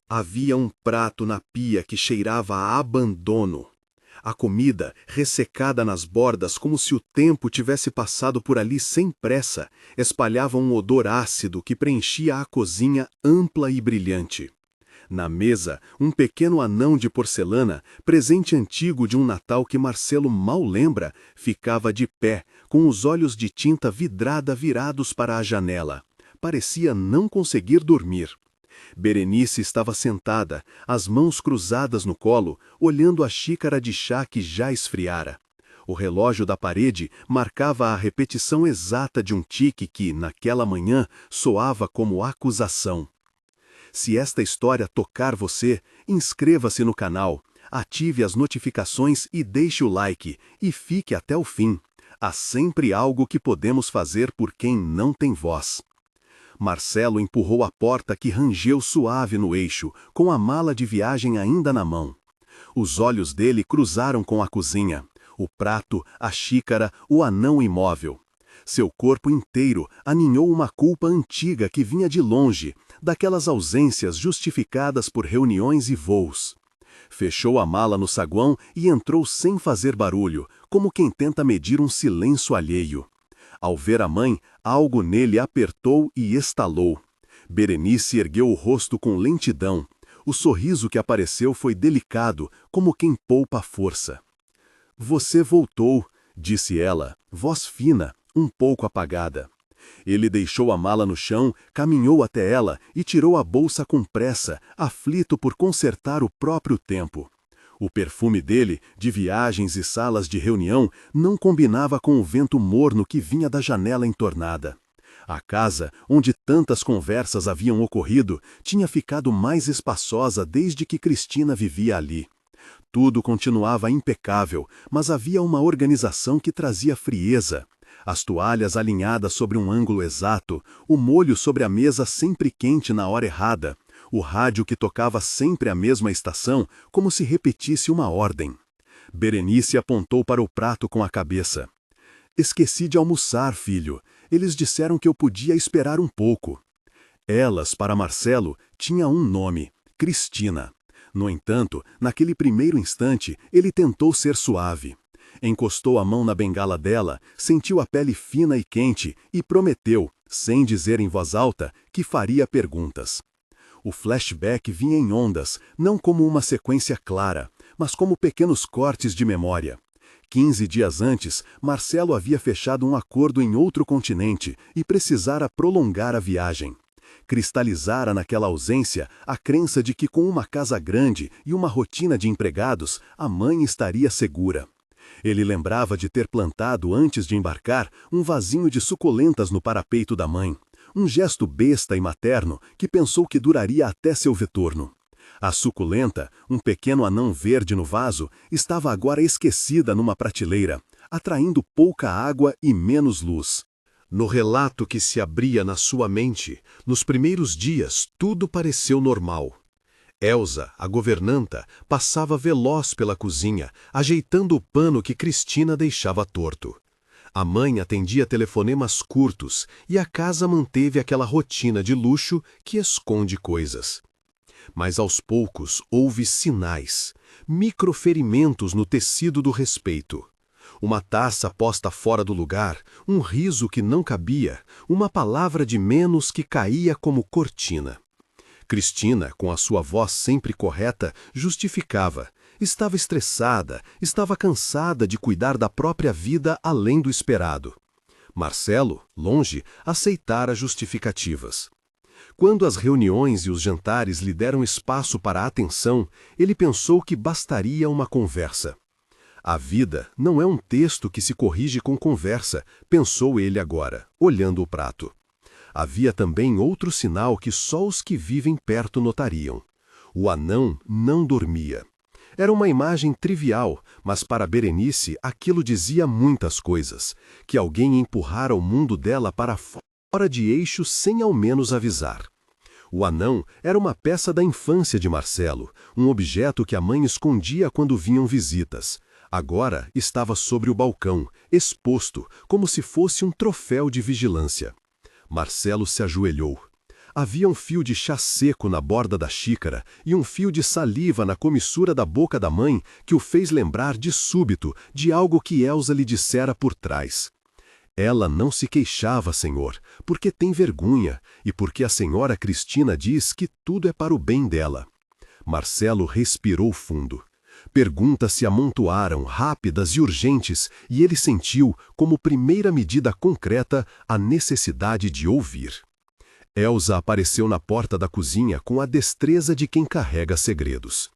Havia um prato na pia que cheirava a abandono. A comida, ressecada nas bordas como se o tempo tivesse passado por ali sem pressa, espalhava um odor ácido que preenchia a cozinha ampla e brilhante. Na mesa, um pequeno anão de porcelana, presente antigo de um Natal que Marcelo mal lembra, ficava de pé, com os olhos de tinta vidrada virados para a janela. Parecia não conseguir dormir. Berenice estava sentada, as mãos cruzadas no colo, olhando a xícara de chá que já esfriara. O relógio da parede marcava a repetição exata de um tique que, naquela manhã, soava como acusação. Se esta história tocar você, inscreva-se no canal, ative as notificações e deixe o like, e fique até o fim. Há sempre algo que podemos fazer por quem não tem voz. Marcelo empurrou a porta que rangeu suave no eixo, com a mala de viagem ainda na mão. Os olhos dele cruzaram com a cozinha, o prato, a xícara, o anão imóvel. Seu corpo inteiro aninhou uma culpa antiga que vinha de longe, daquelas ausências justificadas por reuniões e voos. Fechou a mala no saguão e entrou sem fazer barulho, como quem tenta medir um silêncio alheio. Ao ver a mãe, algo nele apertou e estalou. Berenice ergueu o rosto com lentidão. O sorriso que apareceu foi delicado, como quem poupa a força. "Você voltou", disse ela, voz fina, um pouco apagada. Ele deixou a mala no chão, caminhou até ela e tirou a bolsa com pressa, aflito por consertar o próprio tempo. O perfume dele, de viagens e salas de reunião, não combinava com o vento morno que vinha da janela entornada. A casa, onde tantas conversas haviam ocorrido, tinha ficado mais espaçosa desde que Cristina vivia ali. Tudo continuava impecável, mas havia uma organização que trazia frieza. As toalhas alinhadas sobre um ângulo exato, o molho sobre a mesa sempre quente na hora errada, o rádio que tocava sempre a mesma estação, como se repetisse uma ordem. Berenice apontou para o prato com a cabeça. "Esqueci de almoçar, filho. Eles disseram que eu podia esperar um pouco." Elas, para Marcelo, tinha um nome: Cristina. No entanto, naquele primeiro instante, ele tentou ser suave. Encostou a mão na bengala dela, sentiu a pele fina e quente e prometeu, sem dizer em voz alta, que faria perguntas. O flashback vinha em ondas, não como uma sequência clara, mas como pequenos cortes de memória. 15 dias antes, Marcelo havia fechado um acordo em outro continente e precisara prolongar a viagem. Cristalizara naquela ausência a crença de que com uma casa grande e uma rotina de empregados, a mãe estaria segura. Ele lembrava de ter plantado, antes de embarcar, um vasinho de suculentas no parapeito da mãe. Um gesto besta e materno que pensou que duraria até seu retorno. A suculenta, um pequeno anão verde no vaso, estava agora esquecida numa prateleira, atraindo pouca água e menos luz. No relato que se abria na sua mente, nos primeiros dias tudo pareceu normal. Elsa, a governanta, passava veloz pela cozinha, ajeitando o pano que Cristina deixava torto. A mãe atendia telefonemas curtos e a casa manteve aquela rotina de luxo que esconde coisas. Mas aos poucos houve sinais, microferimentos no tecido do respeito. Uma taça posta fora do lugar, um riso que não cabia, uma palavra de menos que caía como cortina. Cristina, com a sua voz sempre correta, justificava. Estava estressada, estava cansada de cuidar da própria vida além do esperado. Marcelo, longe, aceitara justificativas. Quando as reuniões e os jantares lhe deram espaço para a atenção, ele pensou que bastaria uma conversa. A vida não é um texto que se corrige com conversa, pensou ele agora, olhando o prato. Havia também outro sinal que só os que vivem perto notariam. O anão não dormia. Era uma imagem trivial, mas para Berenice aquilo dizia muitas coisas, que alguém empurrara o mundo dela para fora de eixo sem ao menos avisar. O anão era uma peça da infância de Marcelo, um objeto que a mãe escondia quando vinham visitas. Agora estava sobre o balcão, exposto, como se fosse um troféu de vigilância. Marcelo se ajoelhou. Havia um fio de chá seco na borda da xícara e um fio de saliva na comissura da boca da mãe que o fez lembrar de súbito de algo que Elsa lhe dissera por trás. Ela não se queixava, senhor, porque tem vergonha e porque a senhora Cristina diz que tudo é para o bem dela. Marcelo respirou fundo. Perguntas se amontoaram, rápidas e urgentes, e ele sentiu, como primeira medida concreta, a necessidade de ouvir. Elsa apareceu na porta da cozinha com a destreza de quem carrega segredos.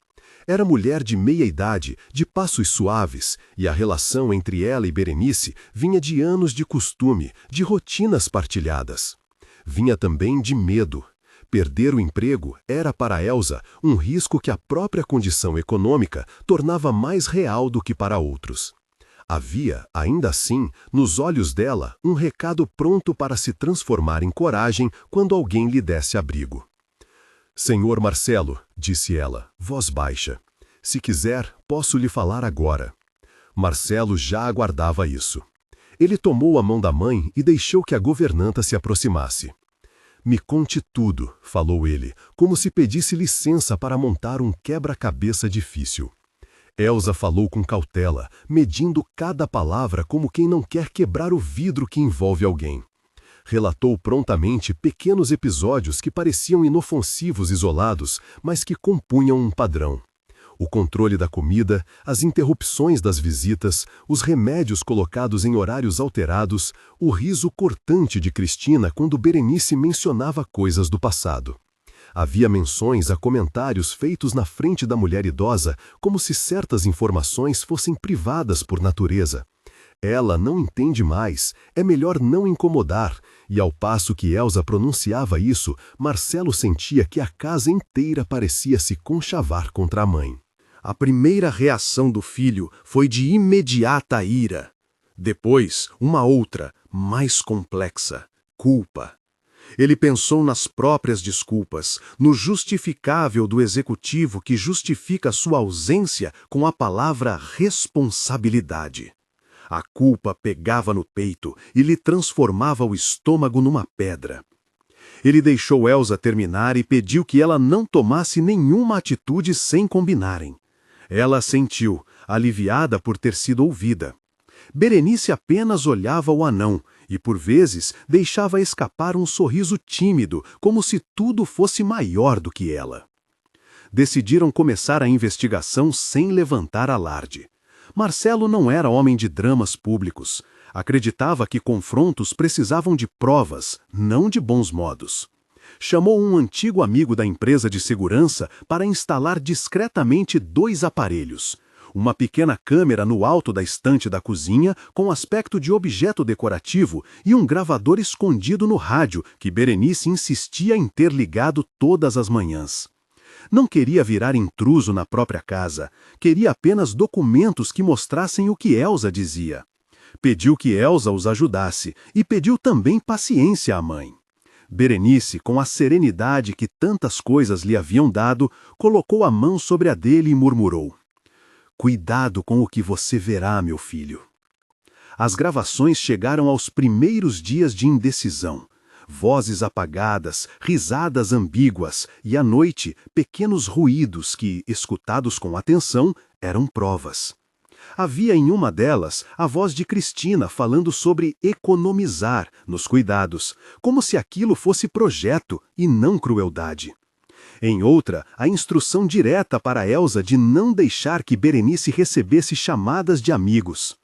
Era mulher de meia idade, de passos suaves, e a relação entre ela e Berenice vinha de anos de costume, de rotinas partilhadas. Vinha também de medo. Perder o emprego era para Elsa um risco que a própria condição econômica tornava mais real do que para outros. Havia, ainda assim, nos olhos dela, um recado pronto para se transformar em coragem quando alguém lhe desse abrigo. Senhor Marcelo, disse ela, voz baixa, se quiser, posso lhe falar agora. Marcelo já aguardava isso. Ele tomou a mão da mãe e deixou que a governanta se aproximasse. Me conte tudo, falou ele, como se pedisse licença para montar um quebra-cabeça difícil. Elsa falou com cautela, medindo cada palavra como quem não quer quebrar o vidro que envolve alguém. Relatou prontamente pequenos episódios que pareciam inofensivos isolados, mas que compunham um padrão. O controle da comida, as interrupções das visitas, os remédios colocados em horários alterados, o riso cortante de Cristina quando Berenice mencionava coisas do passado. Havia menções a comentários feitos na frente da mulher idosa, como se certas informações fossem privadas por natureza. Ela não entende mais, é melhor não incomodar, e ao passo que Elsa pronunciava isso, Marcelo sentia que a casa inteira parecia se conchavar contra a mãe. A primeira reação do filho foi de imediata ira. Depois, uma outra, mais complexa, culpa. Ele pensou nas próprias desculpas, no justificável do executivo que justifica sua ausência com a palavra responsabilidade. A culpa pegava no peito e lhe transformava o estômago numa pedra. Ele deixou Elsa terminar e pediu que ela não tomasse nenhuma atitude sem combinarem. Ela assentiu, aliviada por ter sido ouvida. Berenice apenas olhava o anão e, por vezes, deixava escapar um sorriso tímido, como se tudo fosse maior do que ela. Decidiram começar a investigação sem levantar alarde. Marcelo não era homem de dramas públicos. Acreditava que confrontos precisavam de provas, não de bons modos. Chamou um antigo amigo da empresa de segurança para instalar discretamente 2 aparelhos. Uma pequena câmera no alto da estante da cozinha com aspecto de objeto decorativo e um gravador escondido no rádio que Berenice insistia em ter ligado todas as manhãs. Não queria virar intruso na própria casa, queria apenas documentos que mostrassem o que Elsa dizia. Pediu que Elsa os ajudasse e pediu também paciência à mãe. Berenice, com a serenidade que tantas coisas lhe haviam dado, colocou a mão sobre a dele e murmurou: "Cuidado com o que você verá, meu filho." As gravações chegaram aos primeiros dias de indecisão. Vozes apagadas, risadas ambíguas e, à noite, pequenos ruídos que, escutados com atenção, eram provas. Havia em uma delas a voz de Cristina falando sobre economizar nos cuidados, como se aquilo fosse projeto e não crueldade. Em outra, a instrução direta para Elsa de não deixar que Berenice recebesse chamadas de amigos.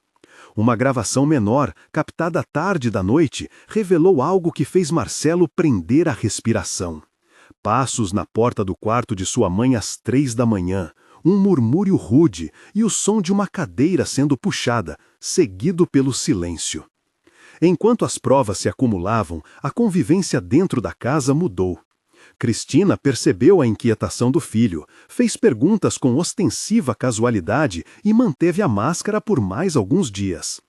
Uma gravação menor, captada tarde da noite, revelou algo que fez Marcelo prender a respiração. Passos na porta do quarto de sua mãe às 3 da manhã, um murmúrio rude e o som de uma cadeira sendo puxada, seguido pelo silêncio. Enquanto as provas se acumulavam, a convivência dentro da casa mudou. Cristina percebeu a inquietação do filho, fez perguntas com ostensiva casualidade e manteve a máscara por mais alguns dias.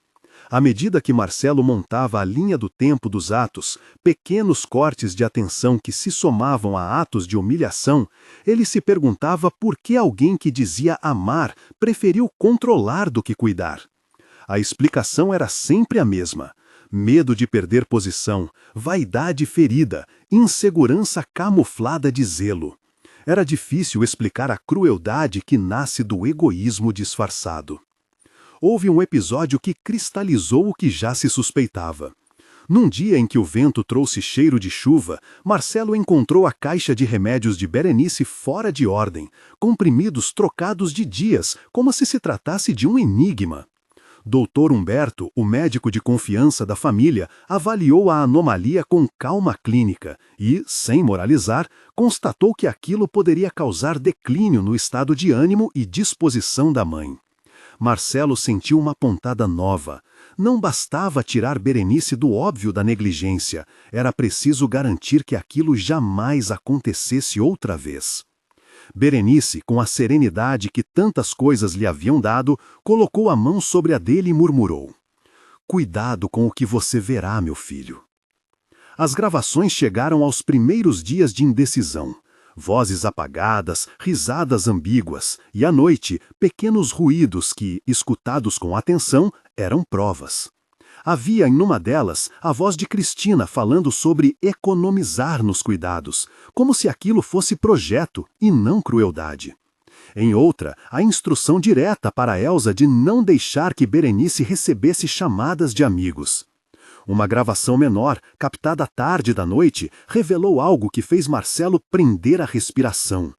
À medida que Marcelo montava a linha do tempo dos atos, pequenos cortes de atenção que se somavam a atos de humilhação, ele se perguntava por que alguém que dizia amar preferiu controlar do que cuidar. A explicação era sempre a mesma. Medo de perder posição, vaidade ferida, insegurança camuflada de zelo. Era difícil explicar a crueldade que nasce do egoísmo disfarçado. Houve um episódio que cristalizou o que já se suspeitava. Num dia em que o vento trouxe cheiro de chuva, Marcelo encontrou a caixa de remédios de Berenice fora de ordem, comprimidos trocados de dias, como se tratasse de um enigma. Doutor Humberto, o médico de confiança da família, avaliou a anomalia com calma clínica e, sem moralizar, constatou que aquilo poderia causar declínio no estado de ânimo e disposição da mãe. Marcelo sentiu uma pontada nova. Não bastava tirar Berenice do óbvio da negligência, era preciso garantir que aquilo jamais acontecesse outra vez. Berenice, com a serenidade que tantas coisas lhe haviam dado, colocou a mão sobre a dele e murmurou: "Cuidado com o que você verá, meu filho." As gravações chegaram aos primeiros dias de indecisão. Vozes apagadas, risadas ambíguas, e à noite, pequenos ruídos que, escutados com atenção, eram provas. Havia em uma delas a voz de Cristina falando sobre economizar nos cuidados, como se aquilo fosse projeto e não crueldade. Em outra, a instrução direta para Elsa de não deixar que Berenice recebesse chamadas de amigos. Uma gravação menor, captada à tarde da noite, revelou algo que fez Marcelo prender a respiração.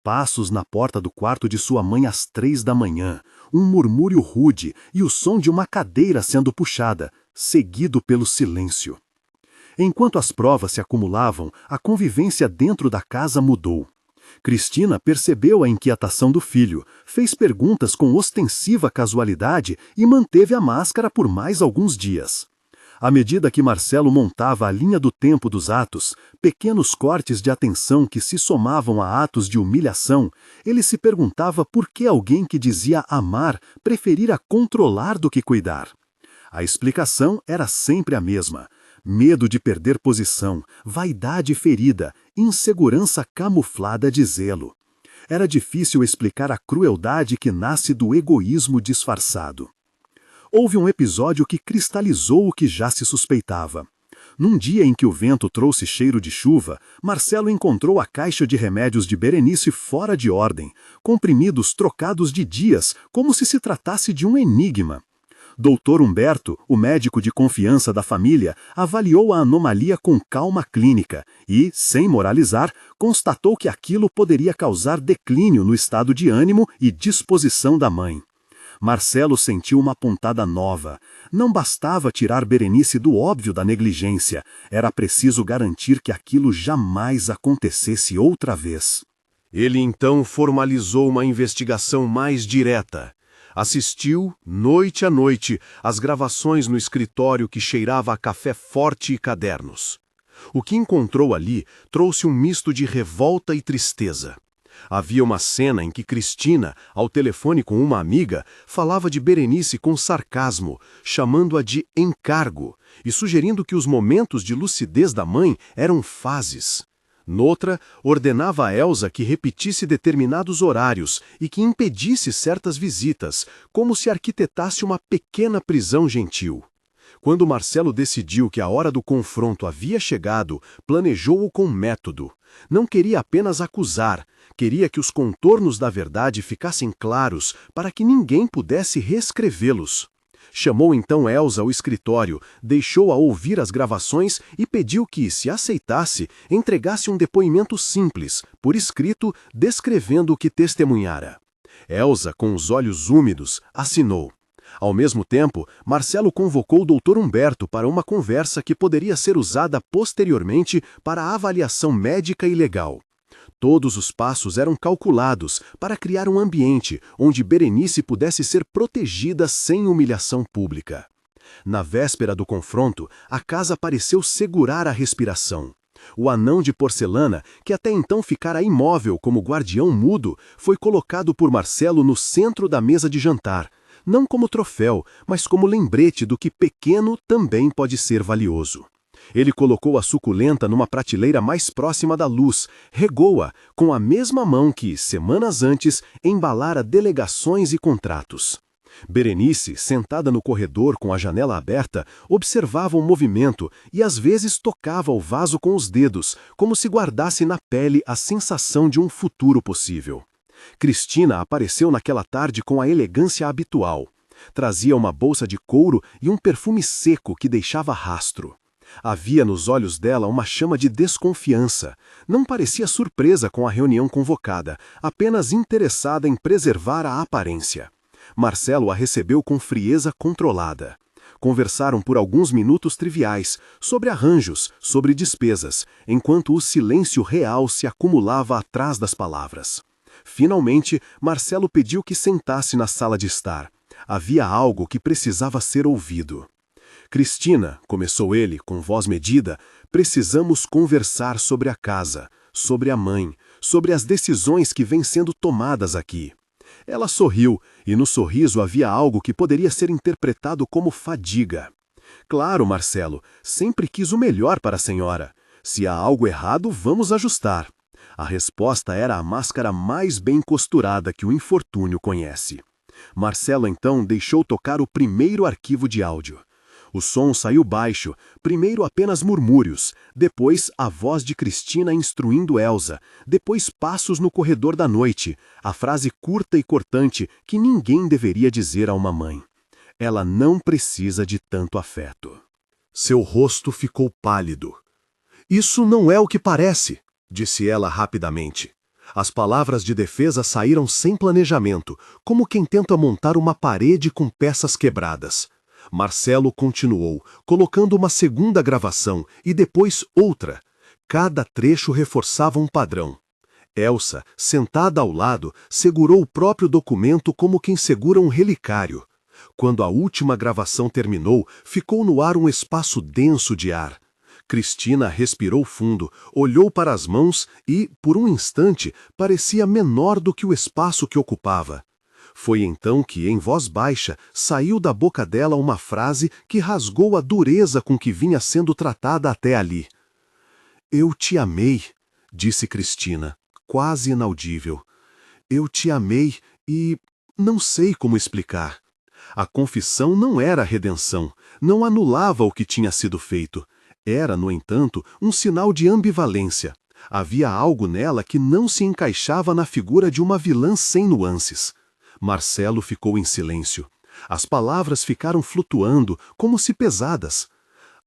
Passos na porta do quarto de sua mãe às 3 da manhã, um murmúrio rude e o som de uma cadeira sendo puxada, seguido pelo silêncio. Enquanto as provas se acumulavam, a convivência dentro da casa mudou. Cristina percebeu a inquietação do filho, fez perguntas com ostensiva casualidade e manteve a máscara por mais alguns dias. À medida que Marcelo montava a linha do tempo dos atos, pequenos cortes de atenção que se somavam a atos de humilhação, ele se perguntava por que alguém que dizia amar preferira controlar do que cuidar. A explicação era sempre a mesma: medo de perder posição, vaidade ferida, insegurança camuflada de zelo. Era difícil explicar a crueldade que nasce do egoísmo disfarçado. Houve um episódio que cristalizou o que já se suspeitava. Num dia em que o vento trouxe cheiro de chuva, Marcelo encontrou a caixa de remédios de Berenice fora de ordem, comprimidos trocados de dias, como se tratasse de um enigma. Doutor Humberto, o médico de confiança da família, avaliou a anomalia com calma clínica e, sem moralizar, constatou que aquilo poderia causar declínio no estado de ânimo e disposição da mãe. Marcelo sentiu uma pontada nova. Não bastava tirar Berenice do óbvio da negligência, era preciso garantir que aquilo jamais acontecesse outra vez. Ele então formalizou uma investigação mais direta. Assistiu, noite a noite, às gravações no escritório que cheirava a café forte e cadernos. O que encontrou ali trouxe um misto de revolta e tristeza. Havia uma cena em que Cristina, ao telefone com uma amiga, falava de Berenice com sarcasmo, chamando-a de encargo e sugerindo que os momentos de lucidez da mãe eram fases. Noutra, ordenava a Elsa que repetisse determinados horários e que impedisse certas visitas, como se arquitetasse uma pequena prisão gentil. Quando Marcelo decidiu que a hora do confronto havia chegado, planejou-o com método. Não queria apenas acusar, queria que os contornos da verdade ficassem claros para que ninguém pudesse reescrevê-los. Chamou então Elsa ao escritório, deixou-a ouvir as gravações e pediu que, se aceitasse, entregasse um depoimento simples, por escrito, descrevendo o que testemunhara. Elsa, com os olhos úmidos, assinou. Ao mesmo tempo, Marcelo convocou o Dr. Humberto para uma conversa que poderia ser usada posteriormente para a avaliação médica e legal. Todos os passos eram calculados para criar um ambiente onde Berenice pudesse ser protegida sem humilhação pública. Na véspera do confronto, a casa pareceu segurar a respiração. O anão de porcelana, que até então ficara imóvel como guardião mudo, foi colocado por Marcelo no centro da mesa de jantar, não como troféu, mas como lembrete do que pequeno também pode ser valioso. Ele colocou a suculenta numa prateleira mais próxima da luz, regou-a com a mesma mão que, semanas antes, embalara delegações e contratos. Berenice, sentada no corredor com a janela aberta, observava o movimento e às vezes tocava o vaso com os dedos, como se guardasse na pele a sensação de um futuro possível. Cristina apareceu naquela tarde com a elegância habitual. Trazia uma bolsa de couro e um perfume seco que deixava rastro. Havia nos olhos dela uma chama de desconfiança. Não parecia surpresa com a reunião convocada, apenas interessada em preservar a aparência. Marcelo a recebeu com frieza controlada. Conversaram por alguns minutos triviais, sobre arranjos, sobre despesas, enquanto o silêncio real se acumulava atrás das palavras. Finalmente, Marcelo pediu que sentasse na sala de estar. Havia algo que precisava ser ouvido. Cristina, começou ele, com voz medida, precisamos conversar sobre a casa, sobre a mãe, sobre as decisões que vêm sendo tomadas aqui. Ela sorriu, e no sorriso havia algo que poderia ser interpretado como fadiga. Claro, Marcelo, sempre quis o melhor para a senhora. Se há algo errado, vamos ajustar. A resposta era a máscara mais bem costurada que o infortúnio conhece. Marcelo então deixou tocar o primeiro arquivo de áudio. O som saiu baixo, primeiro apenas murmúrios, depois a voz de Cristina instruindo Elsa, depois passos no corredor da noite, a frase curta e cortante que ninguém deveria dizer a uma mãe. Ela não precisa de tanto afeto. Seu rosto ficou pálido. Isso não é o que parece, disse ela rapidamente. As palavras de defesa saíram sem planejamento, como quem tenta montar uma parede com peças quebradas. Marcelo continuou, colocando uma segunda gravação e depois outra. Cada trecho reforçava um padrão. Elsa, sentada ao lado, segurou o próprio documento como quem segura um relicário. Quando a última gravação terminou, ficou no ar um espaço denso de ar. Cristina respirou fundo, olhou para as mãos e, por um instante, parecia menor do que o espaço que ocupava. Foi então que, em voz baixa, saiu da boca dela uma frase que rasgou a dureza com que vinha sendo tratada até ali. Eu te amei, disse Cristina, quase inaudível. Eu te amei e não sei como explicar. A confissão não era redenção, não anulava o que tinha sido feito. Era, no entanto, um sinal de ambivalência. Havia algo nela que não se encaixava na figura de uma vilã sem nuances. Marcelo ficou em silêncio. As palavras ficaram flutuando, como se pesadas.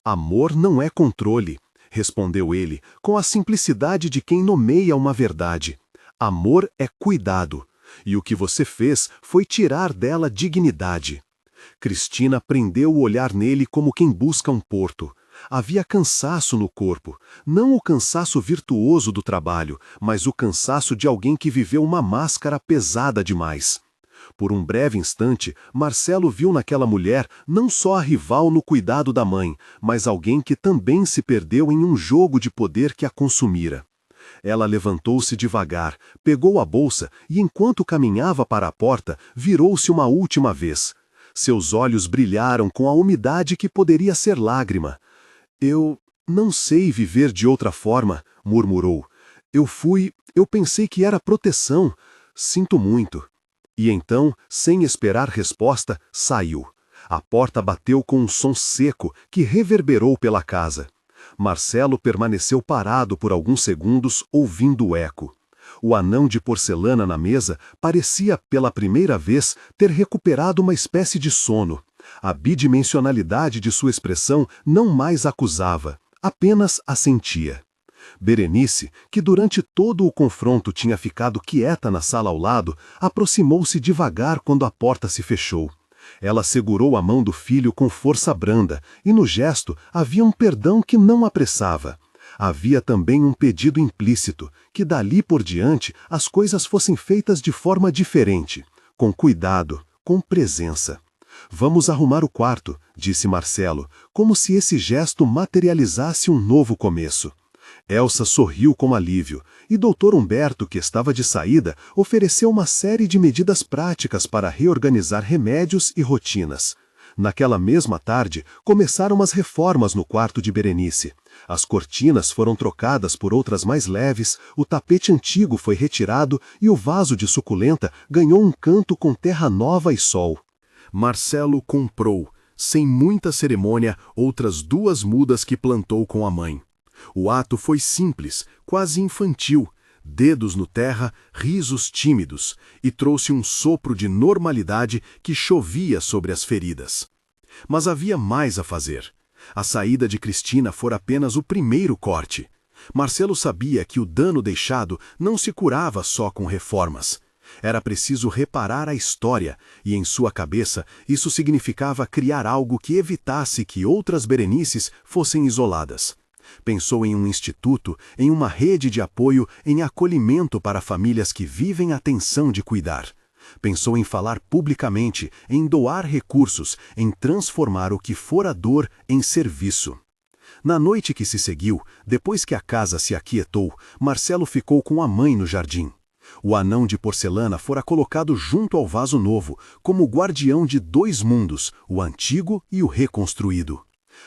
Amor não é controle, respondeu ele, com a simplicidade de quem nomeia uma verdade. Amor é cuidado, e o que você fez foi tirar dela dignidade. Cristina prendeu o olhar nele como quem busca um porto. Havia cansaço no corpo, não o cansaço virtuoso do trabalho, mas o cansaço de alguém que viveu uma máscara pesada demais. Por um breve instante, Marcelo viu naquela mulher não só a rival no cuidado da mãe, mas alguém que também se perdeu em um jogo de poder que a consumira. Ela levantou-se devagar, pegou a bolsa e, enquanto caminhava para a porta, virou-se uma última vez. Seus olhos brilharam com a umidade que poderia ser lágrima. Eu não sei viver de outra forma, murmurou. Eu pensei que era proteção. Sinto muito. E então, sem esperar resposta, saiu. A porta bateu com um som seco que reverberou pela casa. Marcelo permaneceu parado por alguns segundos, ouvindo o eco. O anão de porcelana na mesa parecia, pela primeira vez, ter recuperado uma espécie de sono. A bidimensionalidade de sua expressão não mais acusava, apenas assentia. Berenice, que durante todo o confronto tinha ficado quieta na sala ao lado, aproximou-se devagar quando a porta se fechou. Ela segurou a mão do filho com força branda, e no gesto havia um perdão que não apressava. Havia também um pedido implícito, que dali por diante as coisas fossem feitas de forma diferente, com cuidado, com presença. Vamos arrumar o quarto, disse Marcelo, como se esse gesto materializasse um novo começo. Elsa sorriu com alívio, e Dr. Humberto, que estava de saída, ofereceu uma série de medidas práticas para reorganizar remédios e rotinas. Naquela mesma tarde, começaram as reformas no quarto de Berenice. As cortinas foram trocadas por outras mais leves, o tapete antigo foi retirado e o vaso de suculenta ganhou um canto com terra nova e sol. Marcelo comprou, sem muita cerimônia, outras 2 mudas que plantou com a mãe. O ato foi simples, quase infantil, dedos no terra, risos tímidos, e trouxe um sopro de normalidade que chovia sobre as feridas. Mas havia mais a fazer. A saída de Cristina fora apenas o primeiro corte. Marcelo sabia que o dano deixado não se curava só com reformas. Era preciso reparar a história, e em sua cabeça isso significava criar algo que evitasse que outras Berenices fossem isoladas. Pensou em um instituto, em uma rede de apoio, em acolhimento para famílias que vivem a tensão de cuidar. Pensou em falar publicamente, em doar recursos, em transformar o que fora dor em serviço. Na noite que se seguiu, depois que a casa se aquietou, Marcelo ficou com a mãe no jardim. O anão de porcelana fora colocado junto ao vaso novo, como guardião de 2 mundos, o antigo e o reconstruído.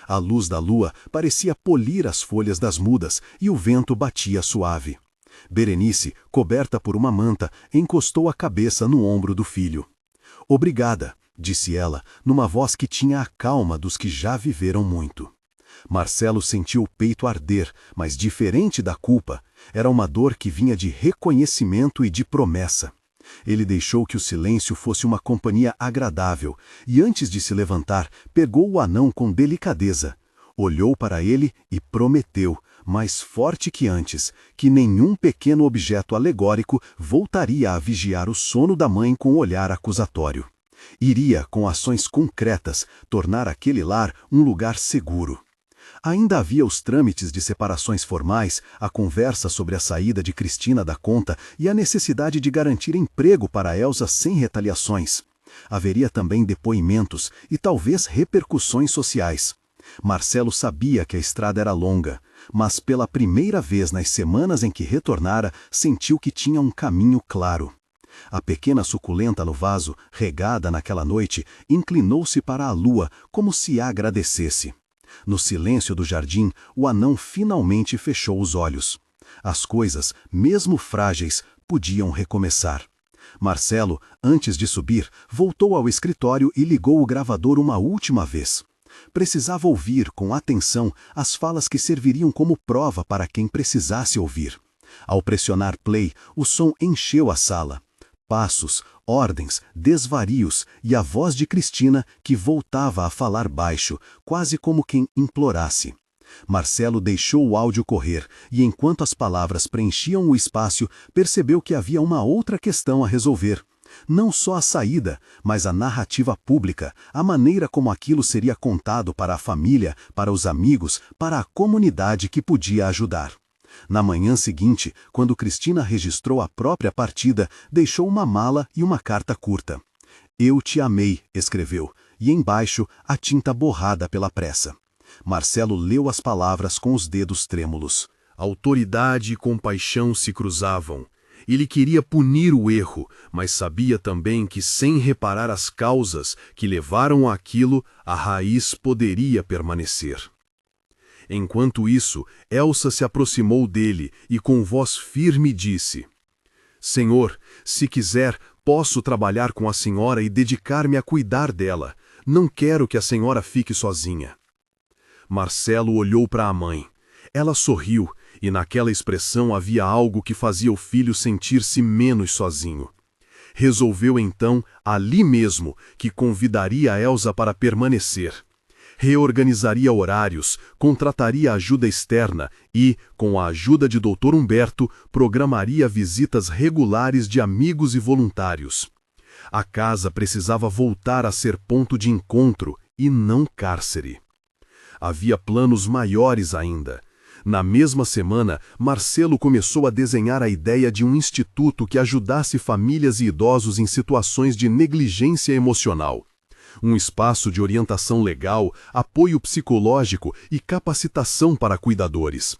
A luz da lua parecia polir as folhas das mudas e o vento batia suave. Berenice, coberta por uma manta, encostou a cabeça no ombro do filho. "Obrigada", disse ela, numa voz que tinha a calma dos que já viveram muito. Marcelo sentiu o peito arder, mas diferente da culpa, era uma dor que vinha de reconhecimento e de promessa. Ele deixou que o silêncio fosse uma companhia agradável, e antes de se levantar, pegou o anão com delicadeza. Olhou para ele e prometeu, mais forte que antes, que nenhum pequeno objeto alegórico voltaria a vigiar o sono da mãe com olhar acusatório. Iria, com ações concretas, tornar aquele lar um lugar seguro. Ainda havia os trâmites de separações formais, a conversa sobre a saída de Cristina da conta e a necessidade de garantir emprego para Elsa sem retaliações. Haveria também depoimentos e talvez repercussões sociais. Marcelo sabia que a estrada era longa, mas pela primeira vez nas semanas em que retornara, sentiu que tinha um caminho claro. A pequena suculenta no vaso, regada naquela noite, inclinou-se para a lua como se a agradecesse. No silêncio do jardim, o anão finalmente fechou os olhos. As coisas, mesmo frágeis, podiam recomeçar. Marcelo, antes de subir, voltou ao escritório e ligou o gravador uma última vez. Precisava ouvir com atenção as falas que serviriam como prova para quem precisasse ouvir. Ao pressionar play, o som encheu a sala. Passos, ordens, desvarios e a voz de Cristina que voltava a falar baixo, quase como quem implorasse. Marcelo deixou o áudio correr e, enquanto as palavras preenchiam o espaço, percebeu que havia uma outra questão a resolver. Não só a saída, mas a narrativa pública, a maneira como aquilo seria contado para a família, para os amigos, para a comunidade que podia ajudar. Na manhã seguinte, quando Cristina registrou a própria partida, deixou uma mala e uma carta curta. "Eu te amei", escreveu, e embaixo a tinta borrada pela pressa. Marcelo leu as palavras com os dedos trêmulos. Autoridade e compaixão se cruzavam. Ele queria punir o erro, mas sabia também que, sem reparar as causas que levaram àquilo, a raiz poderia permanecer. Enquanto isso, Elsa se aproximou dele e com voz firme disse: "Senhor, se quiser, posso trabalhar com a senhora e dedicar-me a cuidar dela. Não quero que a senhora fique sozinha." Marcelo olhou para a mãe. Ela sorriu, e naquela expressão havia algo que fazia o filho sentir-se menos sozinho. Resolveu então, ali mesmo, que convidaria a Elsa para permanecer. Reorganizaria horários, contrataria ajuda externa e, com a ajuda de Dr. Humberto, programaria visitas regulares de amigos e voluntários. A casa precisava voltar a ser ponto de encontro e não cárcere. Havia planos maiores ainda. Na mesma semana, Marcelo começou a desenhar a ideia de um instituto que ajudasse famílias e idosos em situações de negligência emocional. Um espaço de orientação legal, apoio psicológico e capacitação para cuidadores.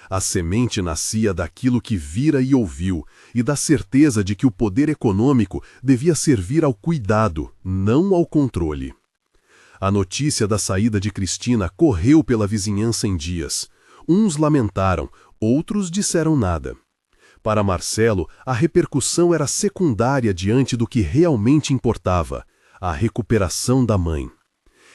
A semente nascia daquilo que vira e ouviu, e da certeza de que o poder econômico devia servir ao cuidado, não ao controle. A notícia da saída de Cristina correu pela vizinhança em dias. Uns lamentaram, outros disseram nada. Para Marcelo, a repercussão era secundária diante do que realmente importava: a recuperação da mãe.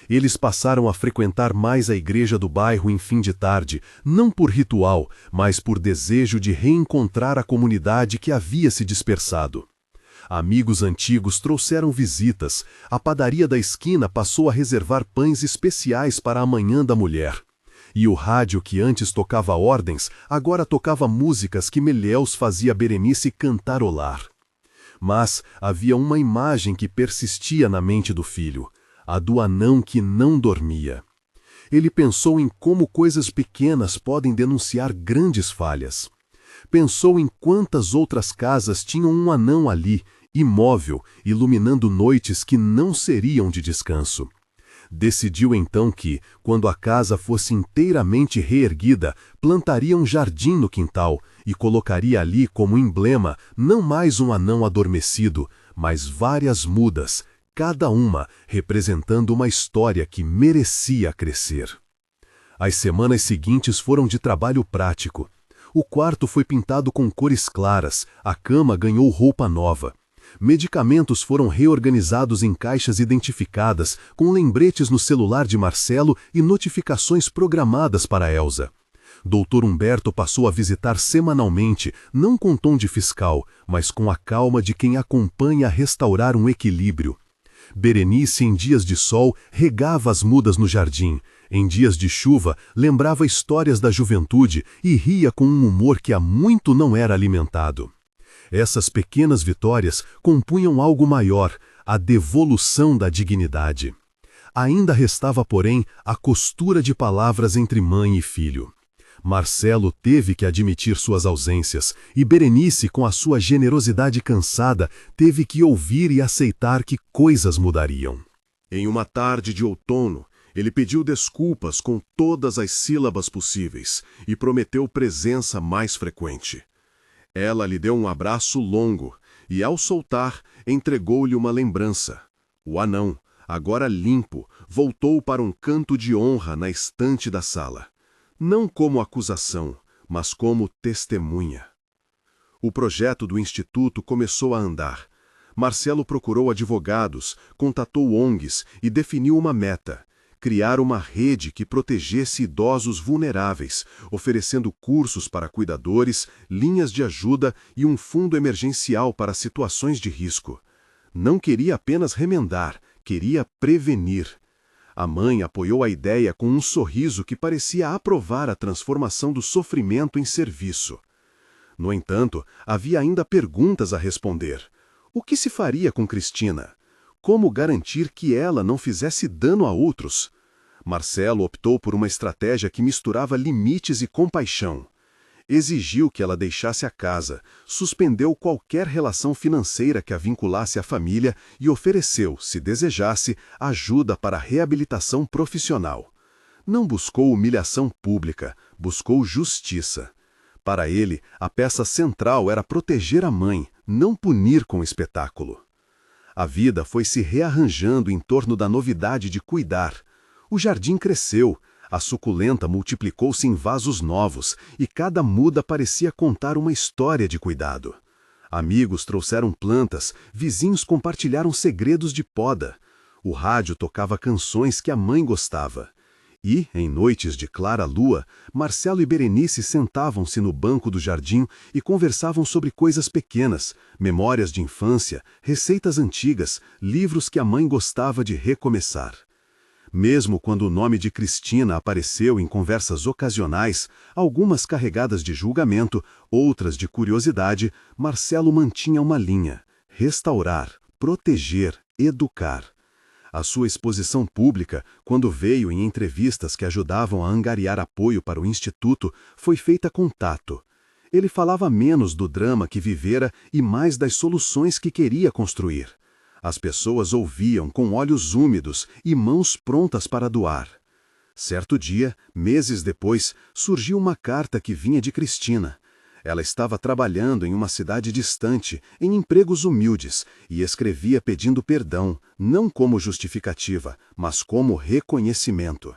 Eles passaram a frequentar mais a igreja do bairro em fim de tarde, não por ritual, mas por desejo de reencontrar a comunidade que havia se dispersado. Amigos antigos trouxeram visitas, a padaria da esquina passou a reservar pães especiais para a manhã da mulher. E o rádio que antes tocava ordens, agora tocava músicas que Meliels fazia Berenice cantarolar. Mas havia uma imagem que persistia na mente do filho, a do anão que não dormia. Ele pensou em como coisas pequenas podem denunciar grandes falhas. Pensou em quantas outras casas tinham um anão ali, imóvel, iluminando noites que não seriam de descanso. Decidiu então que, quando a casa fosse inteiramente reerguida, plantaria um jardim no quintal e colocaria ali como emblema não mais um anão adormecido, mas várias mudas, cada uma representando uma história que merecia crescer. As semanas seguintes foram de trabalho prático. O quarto foi pintado com cores claras, a cama ganhou roupa nova. Medicamentos foram reorganizados em caixas identificadas, com lembretes no celular de Marcelo e notificações programadas para Elsa. Dr. Humberto passou a visitar semanalmente, não com tom de fiscal, mas com a calma de quem acompanha a restaurar um equilíbrio. Berenice, em dias de sol, regava as mudas no jardim. Em dias de chuva, lembrava histórias da juventude e ria com um humor que há muito não era alimentado. Essas pequenas vitórias compunham algo maior, a devolução da dignidade. Ainda restava, porém, a costura de palavras entre mãe e filho. Marcelo teve que admitir suas ausências, e Berenice, com a sua generosidade cansada, teve que ouvir e aceitar que coisas mudariam. Em uma tarde de outono, ele pediu desculpas com todas as sílabas possíveis e prometeu presença mais frequente. Ela lhe deu um abraço longo e, ao soltar, entregou-lhe uma lembrança. O anão, agora limpo, voltou para um canto de honra na estante da sala. Não como acusação, mas como testemunha. O projeto do Instituto começou a andar. Marcelo procurou advogados, contatou ONGs e definiu uma meta: criar uma rede que protegesse idosos vulneráveis, oferecendo cursos para cuidadores, linhas de ajuda e um fundo emergencial para situações de risco. Não queria apenas remendar, queria prevenir. A mãe apoiou a ideia com um sorriso que parecia aprovar a transformação do sofrimento em serviço. No entanto, havia ainda perguntas a responder. O que se faria com Cristina? Como garantir que ela não fizesse dano a outros? Marcelo optou por uma estratégia que misturava limites e compaixão. Exigiu que ela deixasse a casa, suspendeu qualquer relação financeira que a vinculasse à família e ofereceu, se desejasse, ajuda para a reabilitação profissional. Não buscou humilhação pública, buscou justiça. Para ele, a peça central era proteger a mãe, não punir com espetáculo. A vida foi se rearranjando em torno da novidade de cuidar. O jardim cresceu, a suculenta multiplicou-se em vasos novos e cada muda parecia contar uma história de cuidado. Amigos trouxeram plantas, vizinhos compartilharam segredos de poda. O rádio tocava canções que a mãe gostava. E, em noites de clara lua, Marcelo e Berenice sentavam-se no banco do jardim e conversavam sobre coisas pequenas, memórias de infância, receitas antigas, livros que a mãe gostava de recomeçar. Mesmo quando o nome de Cristina apareceu em conversas ocasionais, algumas carregadas de julgamento, outras de curiosidade, Marcelo mantinha uma linha: restaurar, proteger, educar. A sua exposição pública, quando veio em entrevistas que ajudavam a angariar apoio para o Instituto, foi feita com tato. Ele falava menos do drama que vivera e mais das soluções que queria construir. As pessoas ouviam com olhos úmidos e mãos prontas para doar. Certo dia, meses depois, surgiu uma carta que vinha de Cristina. Ela estava trabalhando em uma cidade distante, em empregos humildes, e escrevia pedindo perdão, não como justificativa, mas como reconhecimento.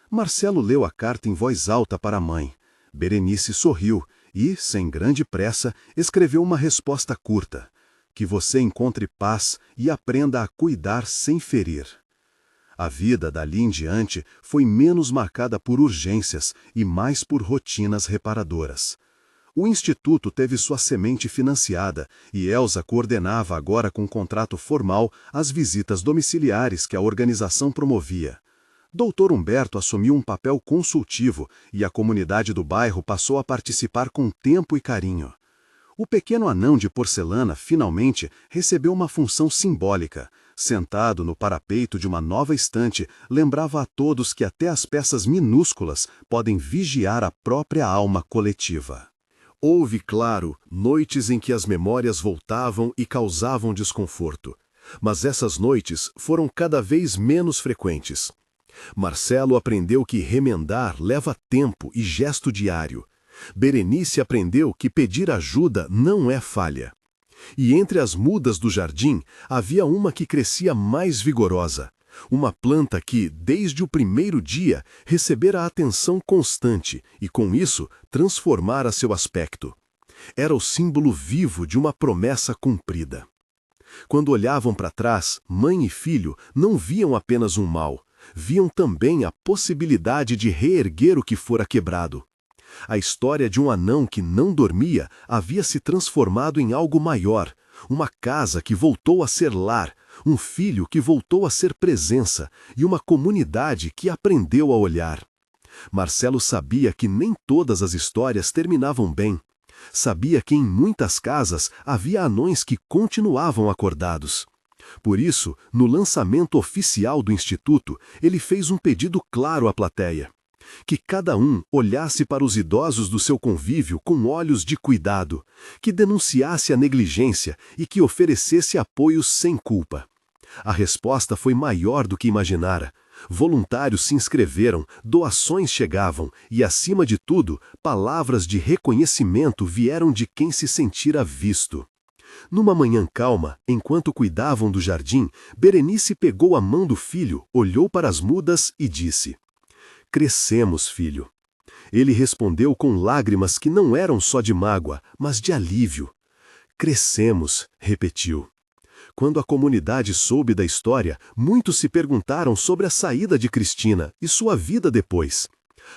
Marcelo leu a carta em voz alta para a mãe. Berenice sorriu e, sem grande pressa, escreveu uma resposta curta. que você encontre paz e aprenda a cuidar sem ferir. A vida dali em diante foi menos marcada por urgências e mais por rotinas reparadoras. O Instituto teve sua semente financiada e Elsa coordenava agora com contrato formal as visitas domiciliares que a organização promovia. Dr. Humberto assumiu um papel consultivo e a comunidade do bairro passou a participar com tempo e carinho. O pequeno anão de porcelana, finalmente, recebeu uma função simbólica. Sentado no parapeito de uma nova estante, lembrava a todos que até as peças minúsculas podem vigiar a própria alma coletiva. Houve, claro, noites em que as memórias voltavam e causavam desconforto. Mas essas noites foram cada vez menos frequentes. Marcelo aprendeu que remendar leva tempo e gesto diário. Berenice aprendeu que pedir ajuda não é falha. E entre as mudas do jardim havia uma que crescia mais vigorosa. Uma planta que, desde o primeiro dia, recebera atenção constante e, com isso, transformara seu aspecto. Era o símbolo vivo de uma promessa cumprida. Quando olhavam para trás, mãe e filho não viam apenas um mal, viam também a possibilidade de reerguer o que fora quebrado. A história de um anão que não dormia havia se transformado em algo maior, uma casa que voltou a ser lar, um filho que voltou a ser presença e uma comunidade que aprendeu a olhar. Marcelo sabia que nem todas as histórias terminavam bem. Sabia que em muitas casas havia anões que continuavam acordados. Por isso, no lançamento oficial do Instituto, ele fez um pedido claro à plateia. Que cada um olhasse para os idosos do seu convívio com olhos de cuidado, que denunciasse a negligência e que oferecesse apoio sem culpa. A resposta foi maior do que imaginara. Voluntários se inscreveram, doações chegavam e, acima de tudo, palavras de reconhecimento vieram de quem se sentira visto. Numa manhã calma, enquanto cuidavam do jardim, Berenice pegou a mão do filho, olhou para as mudas e disse: "Crescemos, filho." Ele respondeu com lágrimas que não eram só de mágoa, mas de alívio. "Crescemos", repetiu. Quando a comunidade soube da história, muitos se perguntaram sobre a saída de Cristina e sua vida depois.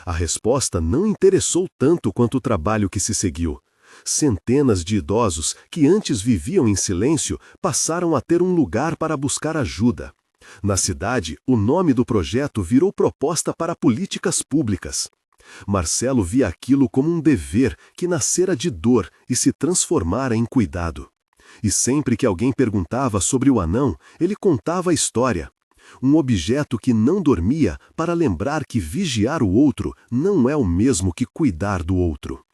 A resposta não interessou tanto quanto o trabalho que se seguiu. Centenas de idosos que antes viviam em silêncio passaram a ter um lugar para buscar ajuda. Na cidade, o nome do projeto virou proposta para políticas públicas. Marcelo via aquilo como um dever que nascera de dor e se transformara em cuidado. E sempre que alguém perguntava sobre o anão, ele contava a história. Um objeto que não dormia para lembrar que vigiar o outro não é o mesmo que cuidar do outro.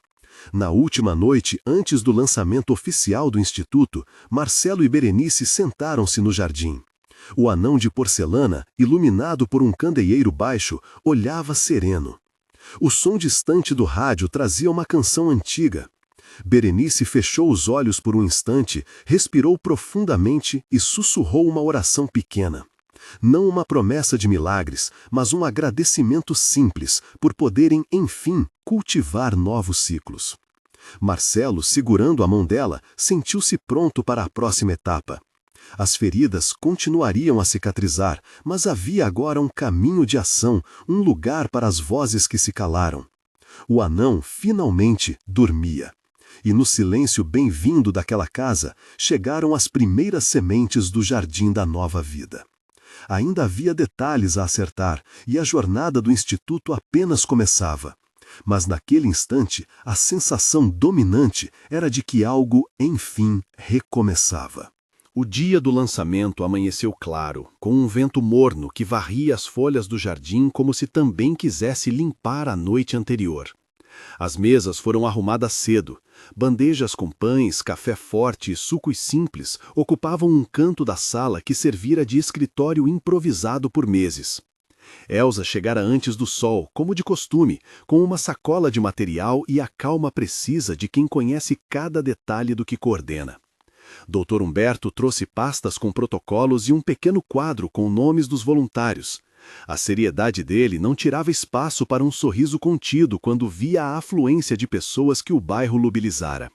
Na última noite, antes do lançamento oficial do Instituto, Marcelo e Berenice sentaram-se no jardim. O anão de porcelana, iluminado por um candeeiro baixo, olhava sereno. O som distante do rádio trazia uma canção antiga. Berenice fechou os olhos por um instante, respirou profundamente e sussurrou uma oração pequena. Não uma promessa de milagres, mas um agradecimento simples por poderem, enfim, cultivar novos ciclos. Marcelo, segurando a mão dela, sentiu-se pronto para a próxima etapa. As feridas continuariam a cicatrizar, mas havia agora um caminho de ação, um lugar para as vozes que se calaram. O anão, finalmente, dormia. E no silêncio bem-vindo daquela casa, chegaram as primeiras sementes do jardim da nova vida. Ainda havia detalhes a acertar, e a jornada do Instituto apenas começava. Mas naquele instante, a sensação dominante era de que algo, enfim, recomeçava. O dia do lançamento amanheceu claro, com um vento morno que varria as folhas do jardim como se também quisesse limpar a noite anterior. As mesas foram arrumadas cedo. Bandejas com pães, café forte e sucos simples ocupavam um canto da sala que servira de escritório improvisado por meses. Elsa chegara antes do sol, como de costume, com uma sacola de material e a calma precisa de quem conhece cada detalhe do que coordena. Dr. Humberto trouxe pastas com protocolos e um pequeno quadro com nomes dos voluntários. A seriedade dele não tirava espaço para um sorriso contido quando via a afluência de pessoas que o bairro mobilizara.